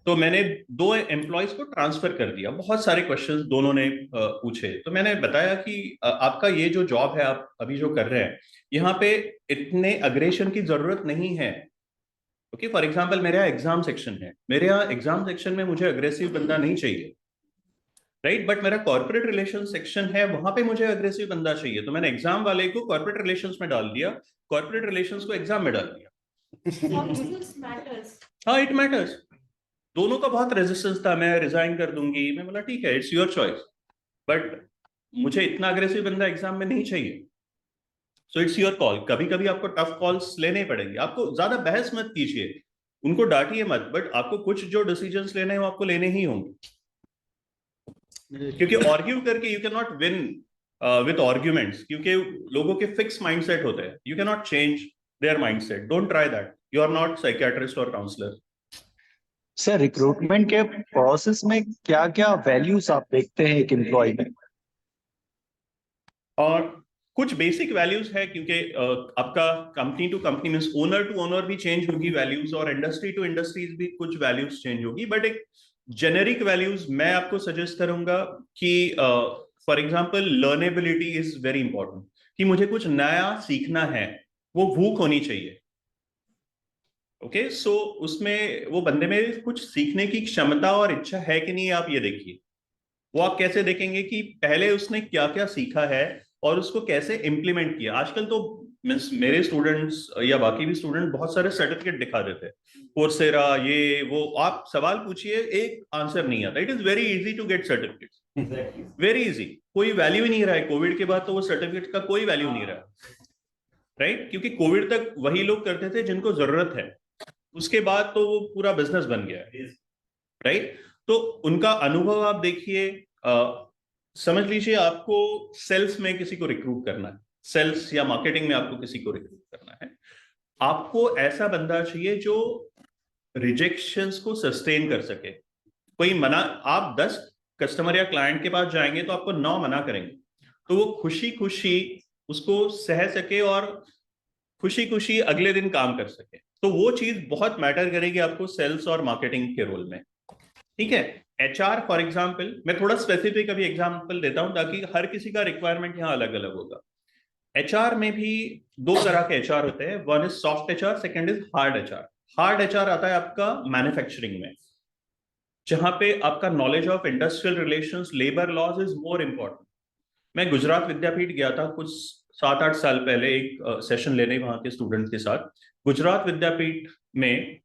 तो मैंने 2 एम्प्लॉयज को ट्रांसफर कर दिया। बहुत सारे क्वेश्चंस दोनों ने पूछे, तो मैंने बताया कि आपका ये जो जॉब है आप अभी जो कर रहे हैं, यहाँ पे इतने अग्रेशन की जरूरत नहीं है। ओके, फॉर एग्जाम्पल मेरे यहाँ एग्जाम सेक्शन है, मेरे यहाँ एग्जाम सेक्शन में मुझे अग्रेसिव बंदा नहीं चाहिए, राइट? बट मेरा कॉर्पोरेट रिलेशन सेक्शन है, वहां पे मुझे अग्रेसिव बंदा चाहिए। तो मैंने एग्जाम वाले को कॉर्पोरेट रिलेशंस में डाल दिया, कॉर्पोरेट रिलेशंस को एग्जाम में डाल दिया। हाँ, इट मैटर्स। दोनों का बहुत रेजिस्टेंस था, मैं रिजाइन कर दूंगी, मैं बोला ठीक है, इट्स योर चॉइस, बट मुझे इतना अग्रेसिव बंदा एग्जाम में नहीं चाहिए। So it's your call. कभी कभी आपको टफ कॉल्स लेने पड़ेंगे, आपको ज्यादा बहस मत कीजिए, उनको डांटिए मत, बट आपको कुछ जो डिसीजंस लेने हैं वो आपको लेने ही होंगे, क्योंकि आर्ग्यू करके you can not win with arguments, क्योंकि लोगों के फिक्स माइंडसेट होते हैं, you can not change their mindset. Don't try that, you are not psychiatrist और काउंसलर। सर रिक्रूटमेंट के प्रोसेस में क्या क्या वैल्यूज आप देखते हैं एक एम्प्लॉय में? और कुछ बेसिक वैल्यूज है, क्योंकि आपका company to company means owner to owner भी चेंज होगी वैल्यूज, और इंडस्ट्री टू इंडस्ट्रीज भी कुछ वैल्यूज चेंज होगी। बट एक जेनेरिक वैल्यूज मैं आपको सजेस्ट करूंगा कि for example learnability is very important, कि मुझे कुछ नया सीखना है, वो भूख होनी चाहिए। ओके, सो उसमें वो बंदे में कुछ सीखने की क्षमता और इच्छा है कि नहीं, आप ये देखिए। वो आप कैसे देखेंगे कि पहले उसने क्या क्या सीखा है और उसको कैसे इम्प्लीमेंट किया। आजकल तो मीन्स मेरे स्टूडेंट्स या बाकी भी स्टूडेंट बहुत सारे सर्टिफिकेट दिखा देते हैं, कोर्सेरा ये वो, आप सवाल पूछिए एक आंसर नहीं आता। It is very easy to get certificates, very easy, कोई वैल्यू ही नहीं रहा है कोविड के बाद, तो वो सर्टिफिकेट का कोई वैल्यू नहीं रहा, राइट? क्योंकि कोविड तक वही लोग करते थे जिनको जरूरत है, उसके बाद तो वो पूरा बिजनेस बन गया है, राइट? तो उनका अनुभव आप देखिए, समझ लीजिए आपको सेल्स में किसी को रिक्रूट करना है, सेल्स या मार्केटिंग में आपको किसी को रिक्रूट करना है, आपको ऐसा बंदा चाहिए जो रिजेक्शंस को सस्टेन कर सके। कोई मना, आप 10 कस्टमर या क्लाइंट के पास जाएंगे तो आपको 9 मना करेंगे, तो वो खुशी खुशी उसको सह सके और खुशी खुशी अगले दिन काम कर सके। तो वो चीज बहुत मैटर करेगी आपको सेल्स और मार्केटिंग के रोल में, ठीक है? HR फॉर एग्जाम्पल, मैं थोड़ा स्पेसिफिक अभी एग्जाम्पल देता हूं ताकि हर किसी का रिक्वायरमेंट यहाँ अलग अलग होगा। HR में भी 2 तरह के HR होते हैं, one is soft HR, second is hard HR। Hard HR आता है आपका मैन्युफैक्चरिंग में, जहां पे आपका knowledge of industrial relations, labour laws is more important. मैं गुजरात विद्यापीठ गया था कुछ 7-8 साल पहले एक सेशन लेने वहां के स्टूडेंट्स के साथ। गुजरात विद्यापीठ में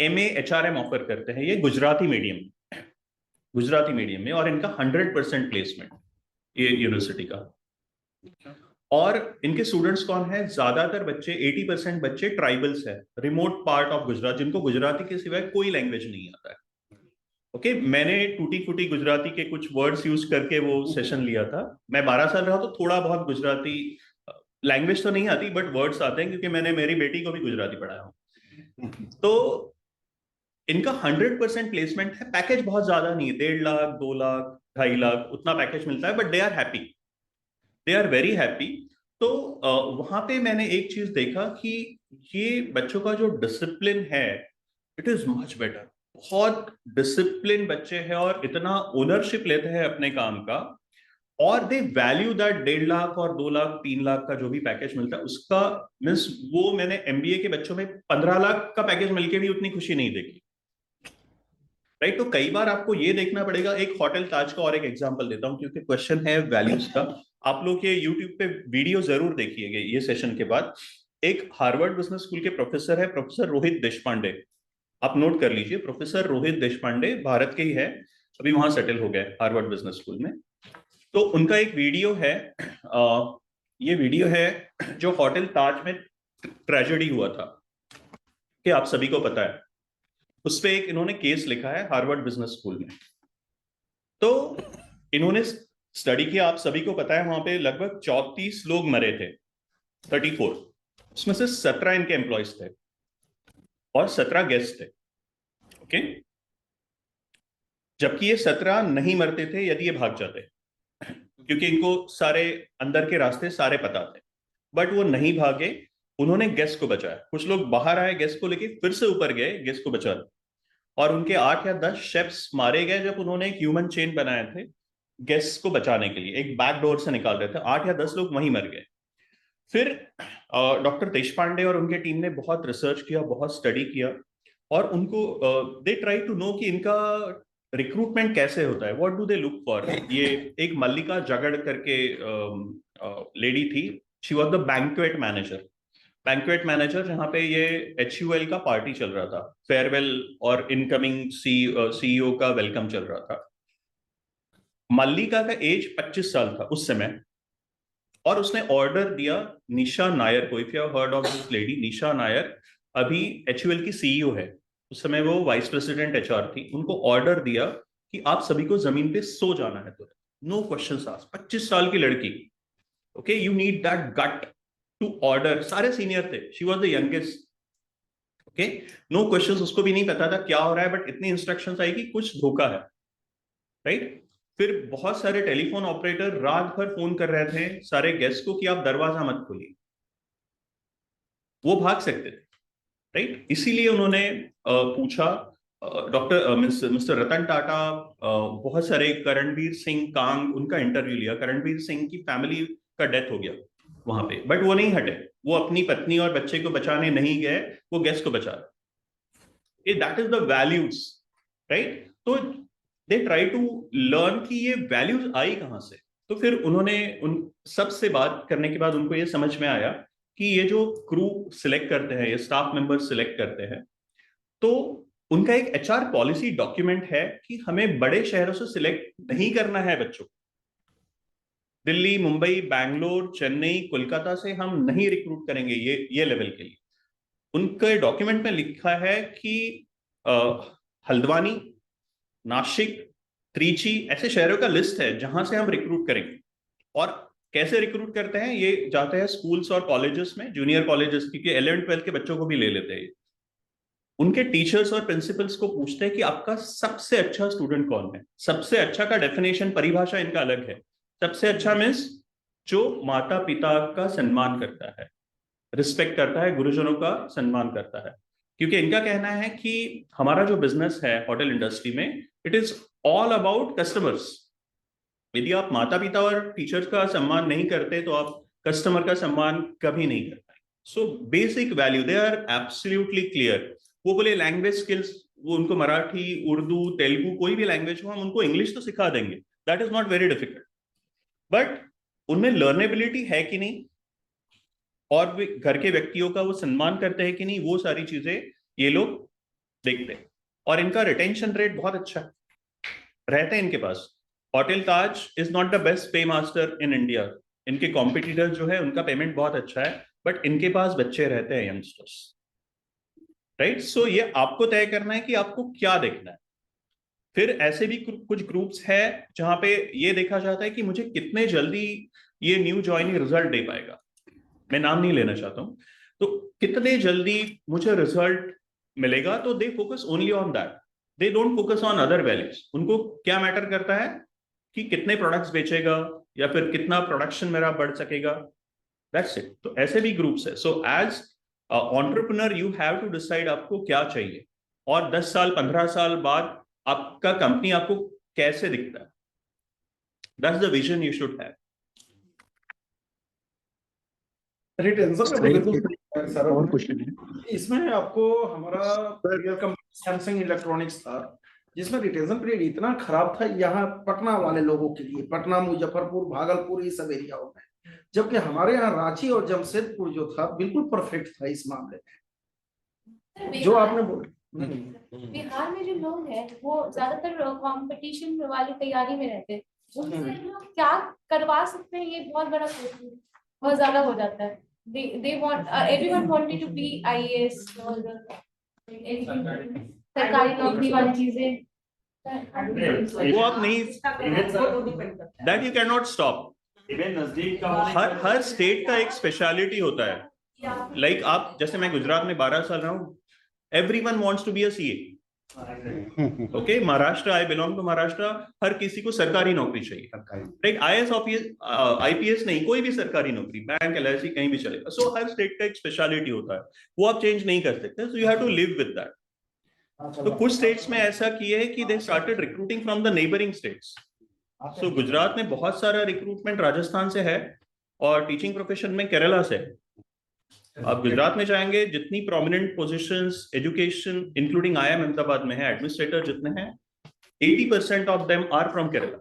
MA HRM ऑफर करते हैं, ये गुजराती मीडियम में, और इनका 100% प्लेसमेंट ये यूनिवर्सिटी का। और इनके स्टूडेंट्स कौन है? ज्यादातर बच्चे 80% बच्चे ट्राइबल्स है, रिमोट पार्ट ऑफ गुजरात, जिनको गुजराती के सिवाय कोई लैंग्वेज नहीं आता है। ओके, मैंने टूटी फूटी गुजराती के कुछ वर्ड्स यूज करके वो सेशन लिया था। मैं 12 साल रहा तो थोड़ा बहुत गुजराती, लैंग्वेज तो नहीं आती बट वर्ड्स आते हैं, क्योंकि मैंने मेरी बेटी को भी गुजराती पढ़ाया हूँ। तो इनका 100% प्लेसमेंट है, पैकेज बहुत ज्यादा नहीं है, 1.5 लाख 2 लाख 2.5 लाख उतना पैकेज मिलता है, but they are happy, they are very happy. तो वहां पे मैंने एक चीज देखा कि ये बच्चों का जो डिसिप्लिन है, इट इज मच बेटर। बहुत डिसिप्लिन बच्चे हैं और इतना ओनरशिप लेते हैं अपने काम का, और दे वैल्यू दैट 1.5 लाख और 2 लाख 3 लाख का जो भी पैकेज मिलता है उसका मीन्स, वो मैंने MBA के बच्चों में 15 लाख का पैकेज मिलके भी उतनी खुशी नहीं देखी, राइट? तो कई बार आपको ये देखना पड़ेगा। एक होटल ताज का और एक एग्जांपल देता हूं, क्योंकि क्वेश्चन है वैल्यूज का। आप लोग ये यूट्यूब पे वीडियो जरूर देखिएगा ये सेशन के बाद। एक हार्वर्ड बिजनेस स्कूल के प्रोफेसर है, प्रोफेसर रोहित देशपांडे, आप नोट कर लीजिए। प्रोफेसर रोहित देशपांडे भारत के ही है, अभी वहां सेटल हो गए हार्वर्ड बिजनेस स्कूल में। तो उनका एक वीडियो है, ये वीडियो है जो होटल ताज में ट्रेजेडी हुआ था, कि आप सभी को पता है। उस पे एक इन्होंने केस लिखा है हार्वर्ड बिजनेस स्कूल में। तो इन्होंने स्टडी किया, आप सभी को पता है, वहां पे लगभग 34 लोग मरे थे, 34, उसमें से 17 इनके एम्प्लॉयज थे और 17 गेस्ट थे, ओके? जबकि ये 17 नहीं मरते थे यदि ये भाग जाते, क्योंकि इनको सारे अंदर के रास्ते सारे पता थे, बट वो नहीं भागे, उन्होंने गेस्ट को बचाया। कुछ लोग बाहर आए गेस्ट को लेके, फिर से ऊपर गए गेस्ट को बचा, और उनके 8 या 10 शेफ्स मारे गए जब उन्होंने एक ह्यूमन चेन बनाए थे गेस्ट को बचाने के लिए, एक बैक डोर से निकाल रहे थे, 8 या 10 लोग वहीं मर गए। फिर डॉक्टर देशपांडे और उनके टीम ने बहुत रिसर्च किया, बहुत स्टडी किया, और उनको दे ट्राई टू नो कि इनका रिक्रूटमेंट कैसे होता है, what do they look for. ये एक मल्लिका जगड़ करके लेडी थी, she was the banquet manager, जहां पे ये HUL का पार्टी चल रहा था, फेयरवेल और इनकमिंग CEO का वेलकम चल रहा था। मल्लिका का एज 25 साल था उस समय, और उसने ऑर्डर दिया निशा नायर को, if you have heard of this lady, Nisha Nair अभी HUL की CEO है, उस समय वो वाइस प्रेसिडेंट HR थी। उनको ऑर्डर दिया कि आप सभी को जमीन पे सो जाना है, तो नो क्वेश्चंस आस्क्ड। 25 साल की लड़की, okay, you need that gut to order. सारे सीनियर थे, she was the youngest, okay, no questions, उसको भी नहीं पता था क्या हो रहा है, बट इतनी इंस्ट्रक्शंस आई कि कुछ धोखा है, राइट? फिर बहुत सारे टेलीफोन ऑपरेटर रात भर फोन कर रहे थे सारे गेस्ट को कि आप दरवाजा मत खोलिए, वो भाग सकते थे, राइट? इसीलिए उन्होंने पूछा, डॉक्टर मिस्टर रतन टाटा, बहुत सारे, करणवीर सिंह कांग, उनका इंटरव्यू लिया। करणवीर सिंह की फैमिली का डेथ हो गया वहां पे, बट वो नहीं हटे, वो अपनी पत्नी और बच्चे को बचाने नहीं गए, वो गेस्ट को बचा रहे। That is the values, right? तो दे ट्राई टू लर्न कि ये वैल्यूज आई कहां से। तो फिर उन्होंने उन सब से बात करने के बाद उनको ये समझ में आया कि ये जो क्रू सिलेक्ट करते हैं, ये स्टाफ मेंबर सिलेक्ट करते हैं, तो उनका एक HR पॉलिसी डॉक्यूमेंट है कि हमें बड़े शहरों से सिलेक्ट नहीं करना है बच्चों। दिल्ली, मुंबई, बैंगलोर, चेन्नई, कोलकाता से हम नहीं रिक्रूट करेंगे ये लेवल के लिए। उनके डॉक्यूमेंट में लिखा है कि हल्द्वानी, नासिक, त्रिची ऐसे शहरों का लिस्ट है जहां से हम रिक्रूट करेंगे। और कैसे रिक्रूट करते हैं, ये जाते हैं स्कूल्स और कॉलेजेस में, जूनियर कॉलेजेस, क्योंकि 11th-12th के बच्चों को भी ले लेते हैं। उनके टीचर्स और प्रिंसिपल्स को पूछते हैं कि आपका सबसे अच्छा स्टूडेंट कौन है। सबसे अच्छा का डेफिनेशन, परिभाषा इनका अलग है। सबसे अच्छा मीन्स जो माता पिता का सम्मान करता है, रिस्पेक्ट करता है, गुरुजनों का सम्मान करता है। क्योंकि इनका कहना है कि हमारा जो बिजनेस है होटल इंडस्ट्री में, it is all about customers. यदि आप माता पिता और टीचर्स का सम्मान नहीं करते तो आप कस्टमर का सम्मान कभी नहीं कर पाएंगे। So basic value they are absolutely clear. वो बोले लैंग्वेज स्किल्स, वो उनको मराठी, उर्दू, तेलुगु कोई भी लैंग्वेज हो, हम उनको इंग्लिश तो सिखा देंगे, that is not very difficult. But उनमें लर्नेबिलिटी है कि नहीं, और घर के व्यक्तियों का वो सम्मान करते हैं कि नहीं, वो सारी चीजें ये लोग देखते हैं। और इनका रिटेंशन रेट बहुत अच्छा रहते हैं इनके पास। Hotel Taj is not the best pay master in India. इनके कॉम्पिटिटर जो है उनका पेमेंट बहुत अच्छा है, बट इनके पास बच्चे रहते हैं, यंगस्टर्स, राइट। सो ये आपको तय करना है कि आपको क्या देखना है। फिर ऐसे भी कुछ ग्रुप्स है जहां पे ये देखा जाता है कि मुझे कितने जल्दी ये न्यू ज्वाइनी रिजल्ट दे पाएगा। मैं नाम नहीं लेना चाहता हूं, तो कितने जल्दी मुझे रिजल्ट मिलेगा, तो they focus only on that, they don't focus on other values. उनको क्या मैटर करता है कि कितने प्रोडक्ट्स बेचेगा या फिर कितना प्रोडक्शन मेरा बढ़ सकेगा, दैट्स इट। तो ऐसे भी ग्रुप्स है। So as entrepreneur you have to decide आपको क्या चाहिए, और 10 साल 15 साल बाद आपका कंपनी आपको कैसे दिखता है, that's the vision you should have. Retention में बिल्कुल सही है सर। और क्वेश्चन है इसमें आपको हमारा कंपनी सैमसंग इलेक्ट्रॉनिक्स था, जिसमें रिटेंशन पीरियड इतना खराब था यहाँ पटना वाले लोगों के लिए, पटना, मुजफ्फरपुर, भागलपुर, ये सब एरियाओं में, जबकि हमारे यहाँ रांची और जमशेदपुर जो था बिल्कुल परफेक्ट था इस मामले में, जो आपने बोला। बिहार में जो लोग हैं वो ज्यादातर कंपटीशन वाली तैयारी में रहते हैं, उनसे हम लोग क्या करवा सकते हैं, ये बहुत बड़ा क्वेश्चन बहुत ज्यादा हो जाता है। they want everyone wanted to be IAS और सरकारी नौकरी वाली चीजें, वो आप नहीं, that you can not stop. नजदीक का हर स्टेट का एक स्पेशलिटी होता है। लाइक आप, जैसे मैं गुजरात में 12 साल रहा हूँ, everyone wants to be a CA। Okay, Maharashtra, I belong to Maharashtra, हर किसी को सरकारी नौकरी चाहिए, राइट। IAS IPS नहीं, कोई भी सरकारी नौकरी, बैंक, LIC कहीं भी चलेगा। सो हर स्टेट का एक स्पेशलिटी होता है, वो आप चेंज नहीं कर सकते। So you have to live with that. तो कुछ स्टेट्स में ऐसा किए है कि they started recruiting from the neighbouring states. So Gujarat में बहुत सारा रिक्रूटमेंट राजस्थान से है, और टीचिंग प्रोफेशन में केरला से है। आप गुजरात में जाएंगे, जितनी prominent positions education including IIM Ahmedabad में है, एडमिनिस्ट्रेटर जितने हैं, 80% of them are from Kerala.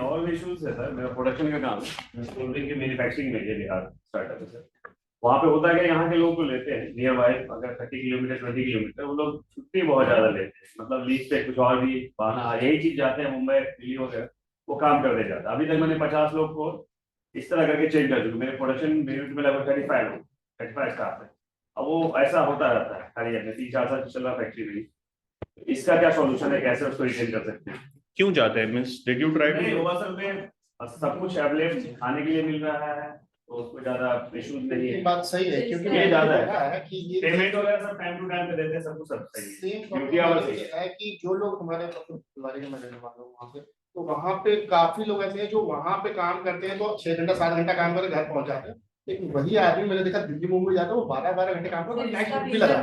और इश्यूज है सर, मेरा प्रोडक्शन का काम है, कोल्ड ड्रिंक की मैन्युफैक्चरिंग में है बिहार स्टार्टअप है सर। वहाँ पे होता है कि यहाँ के लोग को लेते हैं नियर बाय, अगर 30 किलोमीटर 20 किलोमीटर, वो लोग छुट्टी बहुत ज्यादा लेते हैं, मतलब लीव पे कुछ और भी बहाना, यही चीज जाते हैं मुंबई, दिल्ली वगैरह, वो काम करते जाते हैं। अभी तक मैंने 50 लोग को इस तरह करके चेंज कर चुके। मेरे प्रोडक्शन यूनिट में लगभग 35 स्टाफ है। अब वो ऐसा होता रहता है हर ईयर में, 3-4 साल चल रहा फैक्ट्री में। इसका क्या सॉल्यूशन है, कैसे उसको रिटेन कर सकते हैं? क्यों जाते हैं, मींस डिड यू ट्राई नहीं, टू? वो असल में सब कुछ अवेलेबल खाने के लिए मिल रहा है, तो उसको ज्यादा इश्यूज नहीं है। बात सही है, क्योंकि ये ज्यादा है कि ये पेमेंट वगैरह सब टाइम टू टाइम पे देते हैं, सब कुछ सब सही है। है कि जो लोग हमारे परिवार में रहने वाले वहाँ पे, तो वहाँ पे काफी लोग ऐसे हैं जो वहाँ पे काम करते हैं, तो 6 घंटा 7 घंटा काम करके घर पहुंच जाते हैं। लेकिन वही आदमी मैंने देखा दिल्ली मुंबई जाता है, वो 12-12 घंटे काम करता है, नाइट शिफ्ट भी लगा।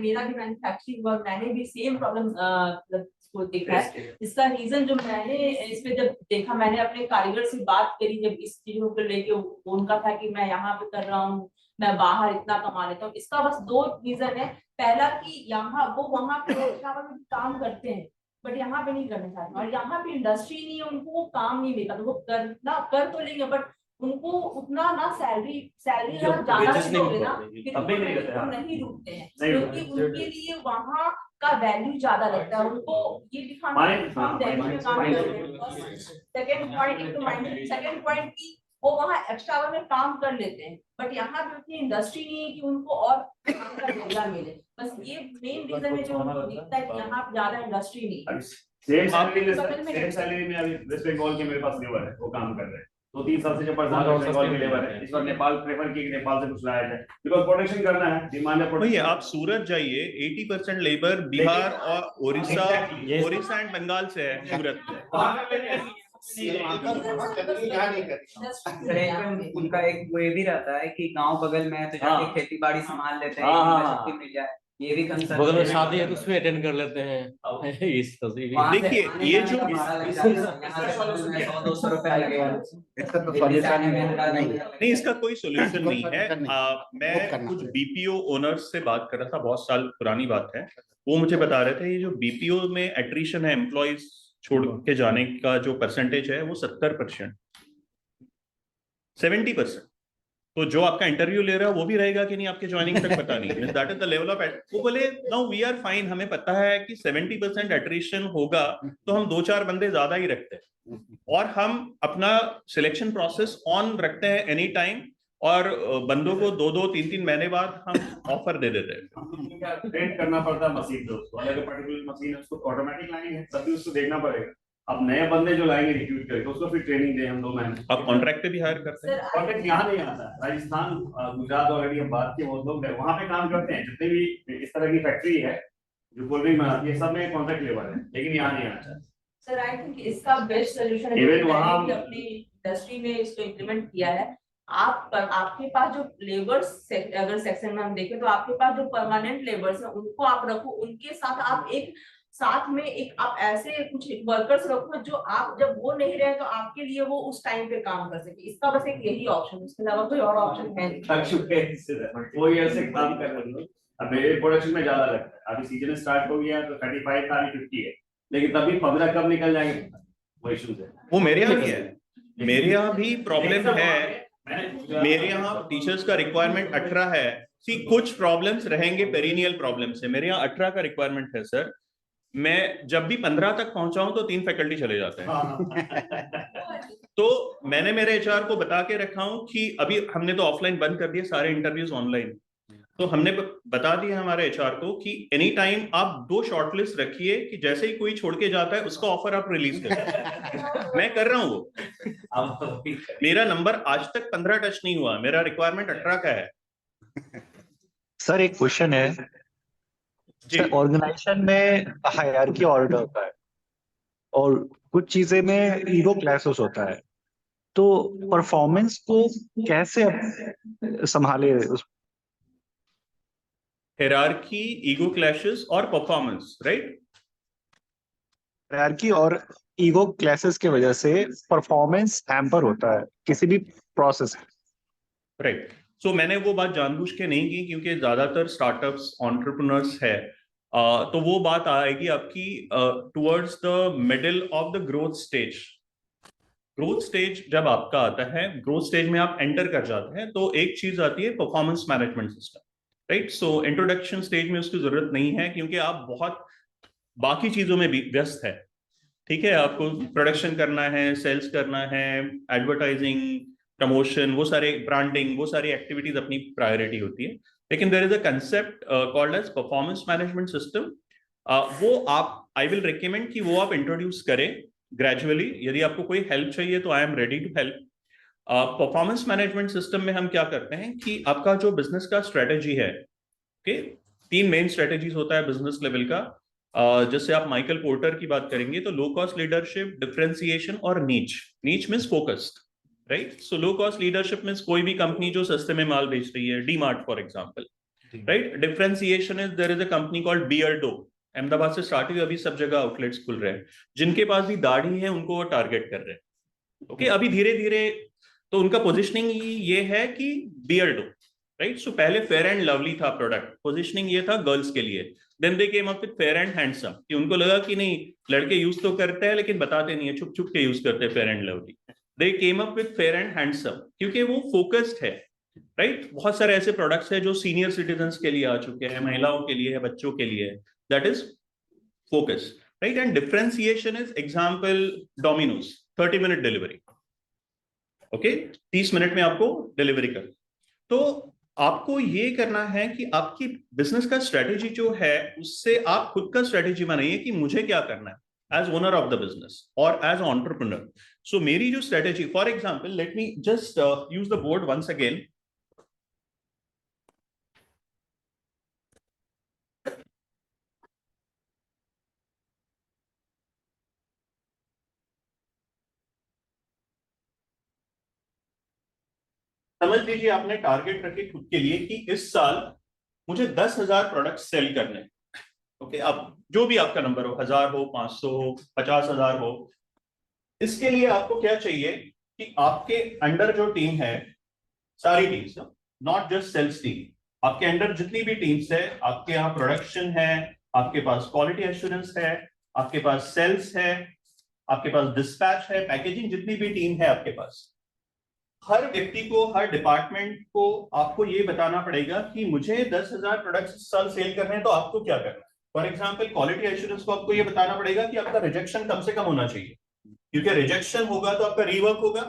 मेरा भी मैन्युफैक्चरिंग और मैंने भी सेम प्रॉब्लम को देखा है। इसका रीजन जो मैंने इस पे जब देखा, मैंने अपने कारीगर से बात करी जब इस चीजों को लेके, उनका था कि मैं यहाँ पे कर रहा हूँ, मैं बाहर इतना कमा लेता हूँ। इसका बस 2 रीजन है। पहला कि यहाँ वो वहाँ पे काम करते हैं बट यहाँ पे नहीं करना चाहते, और यहाँ पे इंडस्ट्री नहीं है, उनको वो काम नहीं मिलता, तो वो कर तो लेंगे बट उनको उतना ना सैलरी जो ज्यादा wages भी नहीं दोगे मिल ना, पाते, फिर तब भी नहीं वो रहते, हाँ। नहीं रुकते हैं, नहीं क्योंकि रुकते। उनके लिए वहाँ का वैल्यू ज्यादा लगता है। उनको ये दिखाना है कि हम दिल्ली में काम कर रहे हैं। सेकंड पॉइंट की वो वहाँ एक्स्ट्रा आवर में काम कर लेते हैं, बट यहाँ पे उतनी इंडस्ट्री नहीं है कि उनको और काम का जगह मिले। बस ये मेन रीजन है जो उनको दिखता है कि यहाँ पे ज्यादा इंडस्ट्री नहीं है। सेम सैलरी में अभी वेस्ट बंगाल के मेरे पास लेबर है, वो काम कर रहे हैं 2-3 साल से जो परेशान वेस्ट बंगाल के लेबर है, इस बार नेपाल प्रेफर किया कि नेपाल से कुछ लाया जाए, बिकॉज प्रोटेक्शन करना है, डिमांड है भैया प्रोटेक्शन। आप सूरत जाइए, 80% लेबर बिहार और ओडिशा एंड बंगाल से है सूरत। उनका एक वो ये भी रहता है कि गांव बगल में है तो जाके खेती बाड़ी संभाल लेते हैं, छुट्टी मिल जाए, ये भी कंसर्न। बगल में शादी है तो उसमें अटेंड कर लेते हैं। इस तस्वीर देखिए ये जो 100-200 रुपया लगेगा। इसका तो सॉल्यूशन नहीं, इसका कोई सोल्यूशन नहीं है। मैं कुछ बीपीओ ओनर्स से बात कर रहा था, बहुत साल पुरानी बात है, वो मुझे बता रहे थे ये जो बीपीओ में एट्रिशन है, एम्प्लॉयज छोड़ के जाने का जो परसेंटेज है वो 70%, 70%। तो जो आपका इंटरव्यू ले रहा है वो भी रहेगा कि नहीं आपके ज्वाइनिंग तक पता नहीं। That is the level of, वो बोले नो वी आर फाइन, हमें पता है कि 70% एट्रिशन होगा तो हम 2-4 बंदे ज्यादा ही रखते हैं और हम अपना सिलेक्शन प्रोसेस ऑन रखते हैं एनी टाइम, और बंदों को 2-2, 3-3 महीने बाद हम ऑफर दे देते हैं। ट्रेन करना पड़ता है मशीन पे, उसको अलग पर्टिकुलर मशीन है, उसको ऑटोमेटिक लाएंगे, तभी उसको देखना पड़ेगा। अब नए बंदे जो लाएंगे रिक्रूट करके, उसको फिर ट्रेनिंग दें हम 2 महीने। आप कॉन्ट्रैक्ट पे भी हायर करते हैं? कॉन्ट्रैक्ट यहाँ नहीं आता है, राजस्थान, गुजरात ऑलरेडी हम बात की, वो लोग वहाँ पे काम करते हैं, जितने भी इस तरह की फैक्ट्री है जो कोल्ड ड्रिंक बनाती है, सब में कॉन्ट्रैक्ट लेबर है, लेकिन यहाँ नहीं आता है। सर आई थिंक इसका बेस्ट सोल्यूशन है Even वहाँ अपनी इंडस्ट्री में इसको इम्प्लीमेंट किया है। आपके पास जो लेबर्स अगर सेक्शन में हम देखें तो आपके पास जो परमानेंट लेबर्स हैं उनको आप रखो, उनके साथ आप एक साथ में एक आप ऐसे कुछ वर्कर्स रखो जो आप जब वो नहीं रहे तो आपके लिए वो उस टाइम पे काम कर सके। इसका बस एक यही ऑप्शन, उसके अलावा कोई और ऑप्शन है नहीं। 4 ईयर से काम कर रहे हैं, अब मेरे प्रोडक्शन में ज्यादा लगता है, अभी सीजन स्टार्ट हो गया तो 35 था, अभी 50 है, लेकिन तभी 15 कब निकल जाएंगे वो इश्यूज है। वो मेरे यहाँ भी है, मेरे यहाँ भी प्रॉब्लम है। मेरे यहाँ टीचर्स का रिक्वायरमेंट 18 है। सी कुछ प्रॉब्लम्स रहेंगे पेरिनियल प्रॉब्लम से, मेरे यहाँ 18 का रिक्वायरमेंट है सर। मैं जब भी 15 तक पहुंचा हूं तो 3 फैकल्टी चले जाते हैं। तो मैंने मेरे एचआर को बता के रखा हूं कि अभी हमने तो ऑफलाइन बंद कर दिए, सारे इंटरव्यूज ऑनलाइन। तो हमने बता दिया हमारे एचआर को कि एनी टाइम आप 2 शॉर्टलिस्ट रखिए कि जैसे ही कोई छोड़ के जाता है उसका ऑफर आप रिलीज करें। मैं कर रहा हूं वो। मेरा नंबर आज तक 15 टच नहीं हुआ, मेरा रिक्वायरमेंट 18 का है। सर एक क्वेश्चन है, ऑर्गेनाइजेशन में हायरार्की ऑर्डर होता है और कुछ चीजें में ईगो क्लैशेस होता है, तो परफॉर्मेंस को कैसे संभाले? हायरार्की, ईगो क्लैशेस और परफॉर्मेंस, राइट? हायरार्की और ईगो क्लैशेस की वजह से परफॉर्मेंस हैम्पर होता है किसी भी प्रोसेस में, राइट? सो मैंने वो बात जानबूझ के नहीं की क्योंकि ज्यादातर स्टार्टअप्स एंटरप्रेन्योर्स है, तो वो बात आएगी आपकी towards the middle of the growth stage. Growth stage जब आपका आता है, ग्रोथ स्टेज में आप एंटर कर जाते हैं, तो एक चीज आती है performance management system, right? So introduction stage में उसकी जरूरत नहीं है क्योंकि आप बहुत बाकी चीजों में भी व्यस्त है, ठीक है? आपको प्रोडक्शन करना है, सेल्स करना है, एडवर्टाइजिंग, प्रमोशन, वो सारे ब्रांडिंग, वो सारी एक्टिविटीज अपनी प्रायोरिटी होती है। लेकिन there is a concept called as performance management system. वो आप, आई विल रिकमेंड कि वो आप इंट्रोड्यूस करें ग्रेजुअली। यदि आपको कोई हेल्प चाहिए तो I am ready to help. Performance management system में हम क्या करते हैं कि आपका जो बिजनेस का स्ट्रेटेजी है, ओके, 3 मेन स्ट्रेटेजीज होता है बिजनेस लेवल का। जैसे आप माइकल पोर्टर की बात करेंगे तो लो कॉस्ट लीडरशिप, डिफरेंशिएशन और नीच। नीच मीन्स फोकस्ड, राइट? सो लो कॉस्ट लीडरशिप मीन्स कोई भी कंपनी जो सस्ते में माल बेच रही है, DMart for example, right? Differentiation is there is a company called Beardo, Ahmedabad से स्टार्ट हुई, अभी सब जगह आउटलेट्स खुल रहे हैं। जिनके पास भी दाढ़ी है उनको वो टारगेट कर रहे हैं, ओके? अभी धीरे धीरे तो उनका पोजिशनिंग ये है कि बियर्डो, राइट? सो पहले फेयर एंड लवली था प्रोडक्ट, पोजिशनिंग ये था गर्ल्स के लिए। Then they came up with fair and handsome, कि उनको लगा कि नहीं लड़के यूज तो करते हैं लेकिन बताते नहीं है, छुप छुप के यूज करते हैं fair and lovely. They came up with fair and handsome, क्योंकि वो फोकस्ड है, राइट? बहुत सारे ऐसे प्रोडक्ट्स हैं जो सीनियर सिटीजन्स के लिए आ चुके हैं, महिलाओं के लिए है, बच्चों के लिए है, that is focus, right? And differentiation is example Domino's 30-minute delivery, okay, 30 minute में आपको डिलीवरी कर। तो आपको ये करना है कि आपकी बिजनेस का स्ट्रेटेजी जो है उससे आप खुद का स्ट्रेटेजी बनाइए कि मुझे क्या करना है as owner of the business और एज एंटरप्रेन्योर। सो मेरी जो strategy, for example, let me just use the board once again. समझ लीजिए आपने टारगेट रखे खुद के लिए कि इस साल मुझे 10,000 प्रोडक्ट सेल करने, ओके, अब जो भी आपका नंबर हो, 1000 हो, 500 हो, 50,000 हो, इसके लिए आपको क्या चाहिए कि आपके अंडर जो टीम है, सारी teams, not just sales team, आपके अंडर जितनी भी टीम्स है, आपके यहाँ प्रोडक्शन है, आपके पास क्वालिटी एश्योरेंस है, आपके पास सेल्स है, आपके पास डिस्पैच है, पैकेजिंग, जितनी भी टीम है आपके पास, हर व्यक्ति को, हर डिपार्टमेंट को आपको ये बताना पड़ेगा कि मुझे 10,000 प्रोडक्ट्स इस साल सेल करने हैं, तो आपको क्या करना है। फॉर एग्जांपल, क्वालिटी एश्योरेंस को आपको ये बताना पड़ेगा कि आपका रिजेक्शन कम से कम होना चाहिए, क्योंकि रिजेक्शन होगा तो आपका रीवर्क होगा,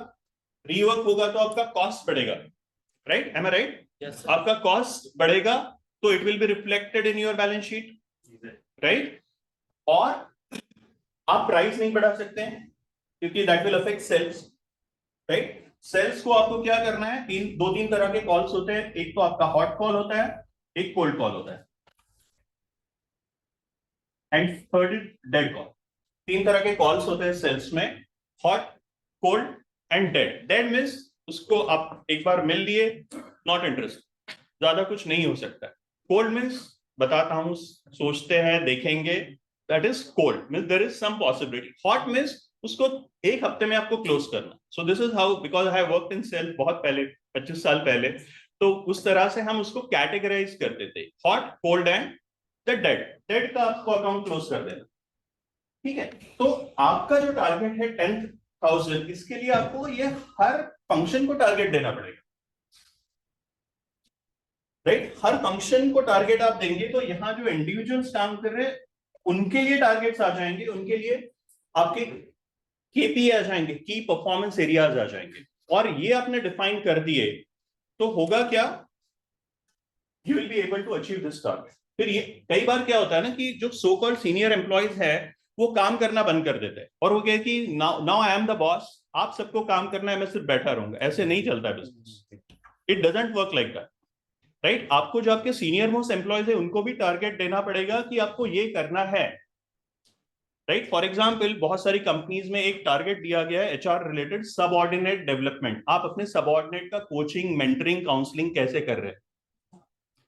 रीवर्क होगा तो आपका कॉस्ट बढ़ेगा, right? Am I right? Yes, आपका कॉस्ट बढ़ेगा तो it will be reflected in your balance sheet, right? और आप प्राइस नहीं बढ़ा सकते हैं क्योंकि that will affect sales, right? Sales को आपको क्या करना है, दो तीन तरह के कॉल्स होते हैं, एक तो आपका हॉट कॉल होता है, एक कोल्ड कॉल होता है, एंड थर्ड डेड कॉल। 3 तरह के कॉल्स होते हैं सेल्स में, hot, cold and dead. Dead means उसको आप एक बार मिल लिए, नॉट इंटरेस्टेड, ज्यादा कुछ नहीं हो सकता है। कोल्ड मींस बताता हूं, सोचते हैं, देखेंगे, that is cold, means there is some possibility. Hot means उसको एक हफ्ते में आपको क्लोज करना। So this is how, because I worked in sales बहुत पहले, 25 साल पहले, तो उस तरह से हम उसको कैटेगराइज करते थे, hot, cold and the dead. Dead का आपको अकाउंट क्लोज कर देना, ठीक है? तो आपका जो टारगेट है 10,000, इसके लिए आपको ये हर फंक्शन को टारगेट देना पड़ेगा, राइट? हर फंक्शन को टारगेट आप देंगे तो यहाँ जो इंडिविजुअल्स काम कर रहे हैं उनके लिए टारगेट्स आ जाएंगे, उनके लिए आपके केपी आ जाएंगे, की परफॉर्मेंस एरियाज आ जाएंगे, और ये आपने डिफाइन कर दिए तो होगा क्या, you will be able to achieve this target. फिर ये कई बार क्या होता है ना कि जो सो कॉल्ड सीनियर एम्प्लॉइज है वो काम करना बंद कर देते हैं और वो कहे कि now I am the boss, आप सबको काम करना है, मैं सिर्फ बैठा रहूंगा। ऐसे नहीं चलता है business, it doesn't work like that, right? आपको जो आपके सीनियर मोस्ट एम्प्लॉइज है उनको भी टारगेट देना पड़ेगा कि आपको ये करना है, राइट? फॉर एग्जाम्पल, बहुत सारी कंपनीज में एक टारगेट दिया गया है एचआर रिलेटेड, सबऑर्डिनेट डेवलपमेंट। आप अपने सबऑर्डिनेट का कोचिंग, मेंटरिंग, काउंसलिंग कैसे कर रहे हैं,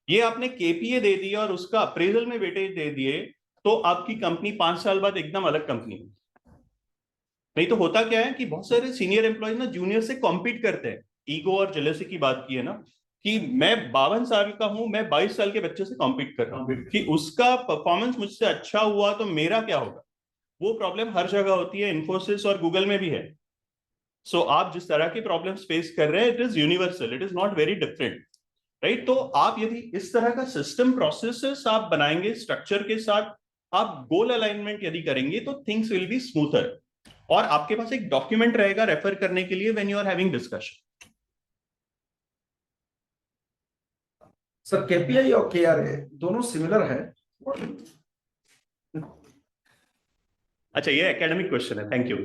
ये आपने केपीए दे दिया और उसका अप्रेजल में वेटेज दे दिए तो आपकी कंपनी 5 साल बाद एकदम अलग कंपनी है। नहीं तो होता क्या है कि बहुत सारे सीनियर एम्प्लॉयज ना जूनियर से कॉम्पीट करते हैं, ईगो और जेलसी की बात की है ना, कि मैं 52 साल का हूं, मैं 22 साल के बच्चे से कॉम्पीट कर रहा हूं कि उसका परफॉर्मेंस मुझसे अच्छा हुआ तो मेरा क्या होगा। वो प्रॉब्लम हर जगह होती है, इन्फोसिस और गूगल में भी है। सो आप जिस तरह की प्रॉब्लम्स फेस कर रहे हैं, it is universal, it is not very different, right? तो आप यदि इस तरह का सिस्टम प्रोसेसेस आप बनाएंगे स्ट्रक्चर के साथ, आप गोल अलाइनमेंट यदि करेंगे तो थिंग्स विल बी स्मूथर, और आपके पास एक डॉक्यूमेंट रहेगा रेफर करने के लिए when you are having discussion. Sir, KPI और केआरए दोनों सिमिलर है? अच्छा, ये एकेडमिक क्वेश्चन है, thank you.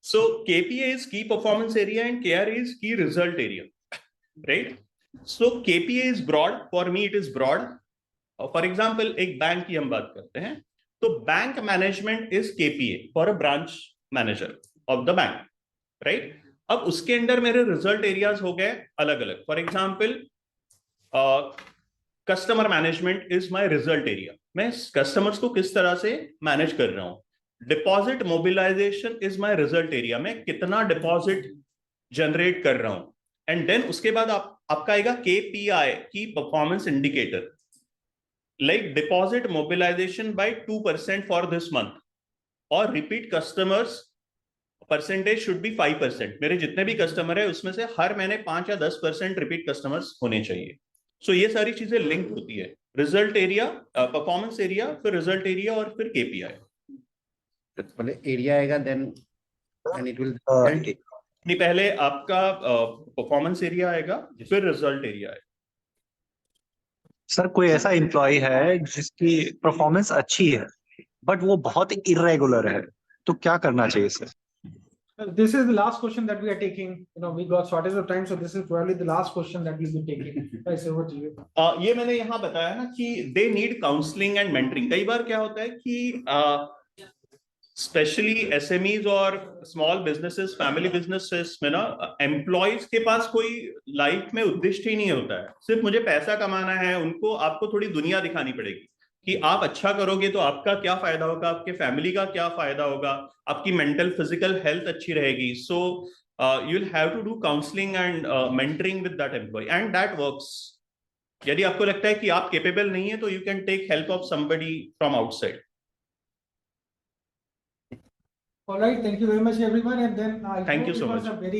So KPA is key performance area and KRA is key result area, right? So KPA is broad, for me it is broad. For example, एक bank की हम बात करते हैं तो bank management is KPA for a branch manager of the bank, right? अब उसके अंदर मेरे रिजल्ट एरियाज हो गए अलग अलग। For example, customer management is my result area, मैं कस्टमर्स को किस तरह से मैनेज कर रहा हूं। Deposit mobilisation is my result area, मैं कितना डिपॉजिट जनरेट कर रहा हूं। एंड देन उसके बाद आपका आएगा केपीआई, की performance indicator, like deposit mobilization by 2% for this month, or repeat customers percentage should be 5%। मेरे जितने भी कस्टमर है उसमें से हर महीने 5 या 10% रिपीट कस्टमर्स होने चाहिए। सो ये सारी चीजें लिंक होती है, रिजल्ट एरिया, परफॉर्मेंस एरिया, फिर रिजल्ट एरिया और फिर केपीआई। पहले एरिया आएगा देन इट विल नहीं, पहले आपका परफॉर्मेंस एरिया आएगा, फिर रिजल्ट एरिया आएगा। सर कोई ऐसा एम्प्लॉय है जिसकी परफॉर्मेंस अच्छी है बट वो बहुत इरेगुलर है, तो क्या करना चाहिए sir? This is the last question that we are taking. We got shortage of time, so this is probably the last question that we'll be taking. Right, over to you. ये मैंने यहाँ बताया ना कि they need counseling and mentoring। कई बार क्या होता है कि स्पेशली SMEs और स्मॉल बिजनेसेस, फैमिली बिजनेसेस में ना एम्प्लॉयज के पास कोई लाइफ में उद्देश्य ही नहीं होता है, सिर्फ मुझे पैसा कमाना है। उनको आपको थोड़ी दुनिया दिखानी पड़ेगी कि आप अच्छा करोगे तो आपका क्या फायदा होगा, आपके फैमिली का क्या फायदा होगा, आपकी मेंटल फिजिकल हेल्थ अच्छी रहेगी। So you will have to do counselling and mentoring with that employ and that works. यदि आपको लगता है कि आप केपेबल नहीं है तो you can take help of somebody from outside. All right, thank you very much everyone, and then Thank you so it was much. a very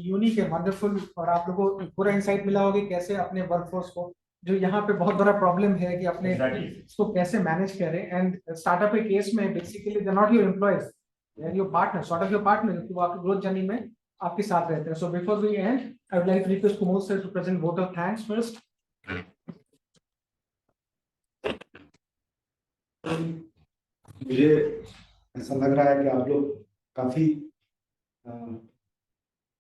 unique and wonderful, और आप लोगों को पूरा इंसाइट मिला होगा कैसे अपने वर्कफोर्स को, जो यहाँ पे बहुत बड़ा प्रॉब्लम है कि अपने इसको कैसे मैनेज करें। एंड स्टार्टअप के केस में basically they not your employees, they are your partner, sort of your partner, वो आपकी ग्रोथ जर्नी में आपके साथ रहते हैं। So before we end I would like to request Kumod sir to present vote of thanks first. मुझे ऐसा लग रहा है कि आप लोग काफी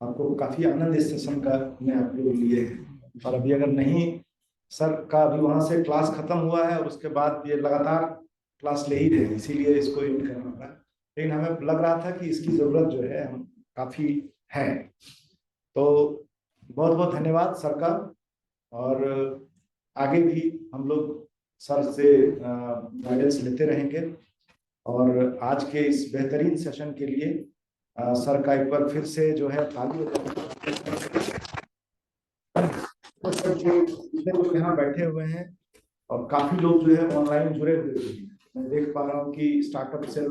आपको काफी आनंद इस सेशन का में आप लोग लिए हैं। और अभी अगर नहीं, सर का अभी वहां से क्लास खत्म हुआ है और उसके बाद ये लगातार क्लास ले ही रहे हैं, इसीलिए इसको एंड करना पड़ा। लेकिन हमें लग रहा था कि इसकी जरूरत जो है हम काफी है। तो बहुत बहुत धन्यवाद सर का, और आगे भी हम लोग सर से गाइडेंस लेते रहेंगे। और आज के इस बेहतरीन सेशन के लिए सर का एक बार फिर से जो है ताली जितने लोग यहाँ बैठे हुए हैं, और काफी लोग जो है ऑनलाइन जुड़े हुए हैं। मैं देख पा रहा हूँ कि स्टार्टअप सेल,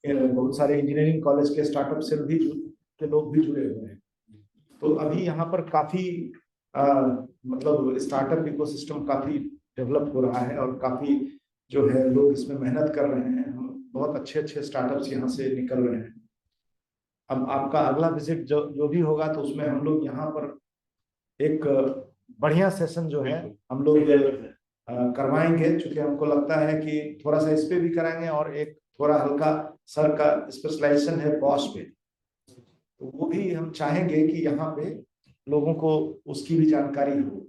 बहुत सारे इंजीनियरिंग कॉलेज के स्टार्टअप सेल भी के लोग भी जुड़े हुए हैं। तो अभी यहाँ पर काफी मतलब स्टार्टअप इकोसिस्टम काफी डेवलप हो रहा है, और काफी जो है लोग इसमें मेहनत कर रहे हैं। बहुत अच्छे अच्छे स्टार्टअप्स यहाँ से निकल रहे हैं। अब आपका अगला विजिट जो भी होगा तो उसमें हम लोग यहाँ पर एक बढ़िया सेशन जो है हम लोग करवाएंगे, क्योंकि हमको लगता है कि थोड़ा सा इस पे भी कराएंगे, और एक थोड़ा हल्का सर का स्पेशलाइजेशन है पॉश पे, तो वो भी हम चाहेंगे कि यहाँ पे लोगों को उसकी भी जानकारी हो।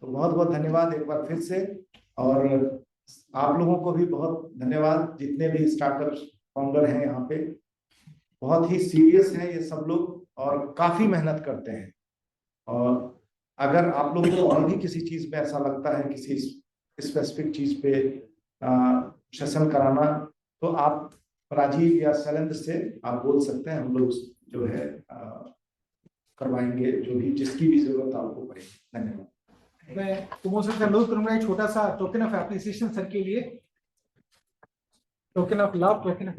तो बहुत बहुत धन्यवाद एक बार फिर से, और आप लोगों को भी बहुत धन्यवाद जितने भी स्टार्टअप फाउंडर हैं यहाँ पे। बहुत ही सीरियस हैं ये सब लोग और काफी मेहनत करते हैं। और अगर आप लोगों को और भी किसी चीज में ऐसा लगता है, किसी स्पेसिफिक चीज पे सेशन कराना, तो आप राजीव या शैलेंद्र से आप बोल सकते हैं, हम लोग जो है करवाएंगे जो भी जिसकी भी जरूरत आपको पड़े। धन्यवाद। मैं कुमोद सर का अनुरोध करूंगा एक छोटा सा टोकन ऑफ एप्रिसिएशन सर के लिए, token of love, token of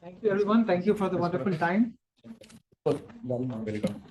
Thank you everyone. Thank you for the wonderful time. Welcome.